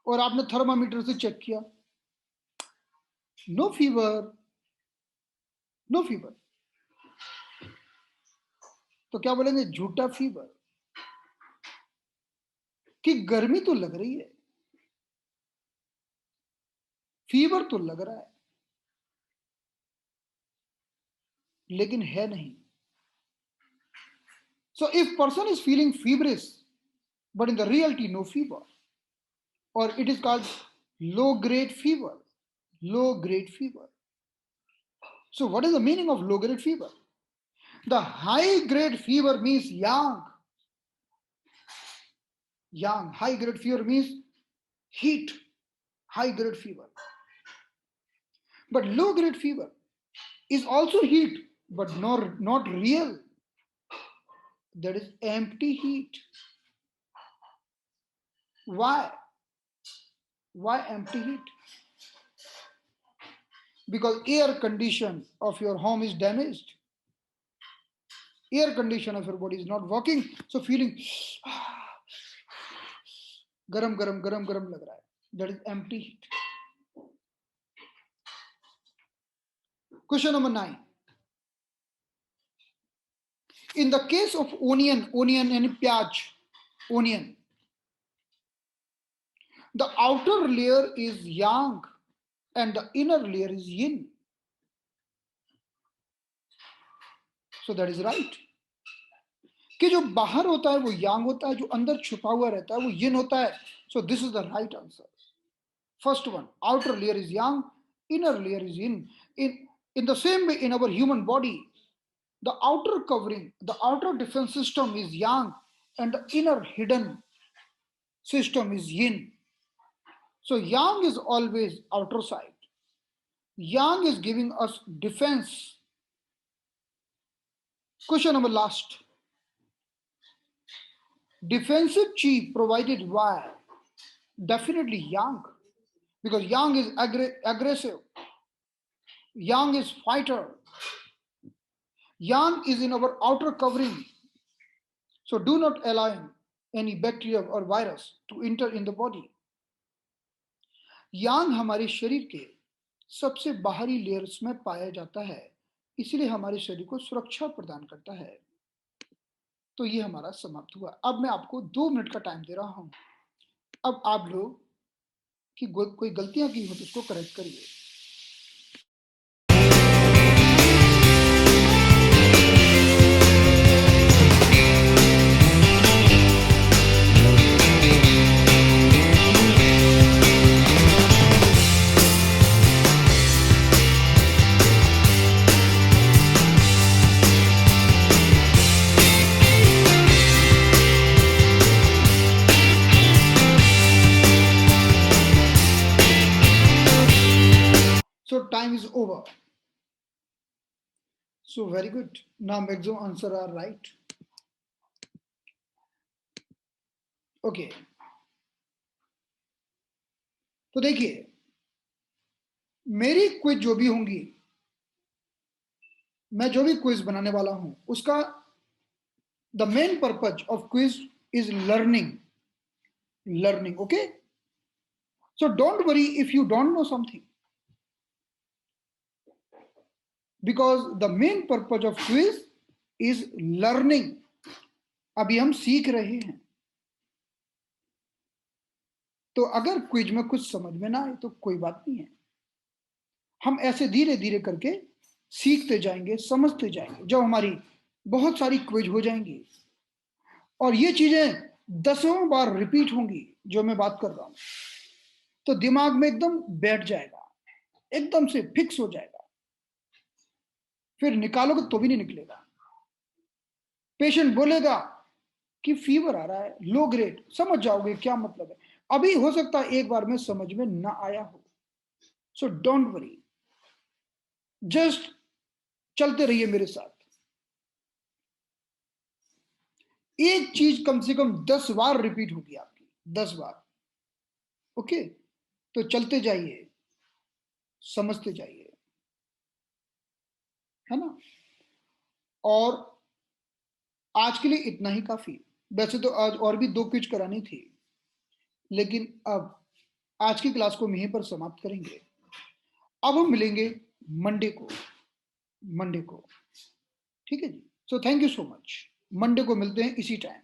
और आपने thermometer से check किया, no fever, no fever, तो क्या बोलेंगे? झूठा फीवर, कि गर्मी तो लग रही है, फीवर तो लग रहा है, लेकिन है नहीं। So if person is feeling feverish, but in the reality no fever, or it is called low grade fever. Low grade fever. So what is the meaning of low grade fever? The high grade fever means young. Young. High grade fever means heat. High grade fever. But low grade fever is also heat, but not real. That is empty heat. Why? Why empty heat? Because air condition of your home is damaged. Air condition of your body is not working. So feeling garam garam garam garam lag raha hai. That is empty heat. Question number 9. In the case of onion and pyaj, onion, the outer layer is yang and the inner layer is yin. So that is right. कि जो बाहर होता है वो yang होता है, जो अंदर छुपा हुआ रहता है वो yin होता है. So this is the right answer. First one, outer layer is yang, inner layer is yin. In the same way, in our human body, the outer covering, the outer defense system is yang, and the inner hidden system is yin. So yang is always outer side. Yang is giving us defense. Question number last. Defensive chi provided by definitely yang, because yang is aggressive. Yang is fighter. Yang is in our outer covering. So do not allow any bacteria or virus to enter in the body. यांग हमारे शरीर के सबसे बाहरी layers में पाया जाता है, इसलिए हमारे शरीर को सुरक्षा प्रदान करता है. तो ये हमारा समाप्त हुआ. अब मैं आपको 2 मिनट का टाइम दे रहा हूं. अब आप लोग की कोई गलतियां की हो तो उसको करेक्ट करिए. So time is over. So very good. Now maximum answer are right. Okay. तो देखिए, मेरी क्विज जो भी होंगी, मैं जो भी क्विज बनाने वाला हूं, उसका the main purpose of quiz is learning. Learning, okay? So don't worry if you don't know something. Because the main purpose of quiz is learning. अभी हम सीख रहे हैं. तो अगर क्विज में कुछ समझ में ना आए तो कोई बात नहीं है. हम ऐसे धीरे धीरे करके सीखते जाएंगे, समझते जाएंगे. जब हमारी बहुत सारी क्विज हो जाएंगी और ये चीजें 10वें बार रिपीट होंगी जो मैं बात कर रहा हूं, तो दिमाग में एकदम बैठ जाएगा, एकदम से फिक्स हो जाएगा. फिर निकालोगे तो भी नहीं निकलेगा. पेशेंट बोलेगा कि फीवर आ रहा है, लो ग्रेड, समझ जाओगे क्या मतलब है. अभी हो सकता है एक बार में समझ में ना आया हो. सो डोंट वरी, जस्ट चलते रहिए मेरे साथ. एक चीज कम से कम 10 बार रिपीट होगी आपकी, 10 बार. ओके, तो चलते जाइए, समझते जाइए, है ना. और आज के लिए इतना ही काफी. वैसे तो आज और भी 2 क्विज करानी थी, लेकिन अब आज की क्लास को हम यहीं पर समाप्त करेंगे. अब हम मिलेंगे मंडे को. ठीक है जी. So thank you so much. Monday को मिलते हैं इसी टाइम.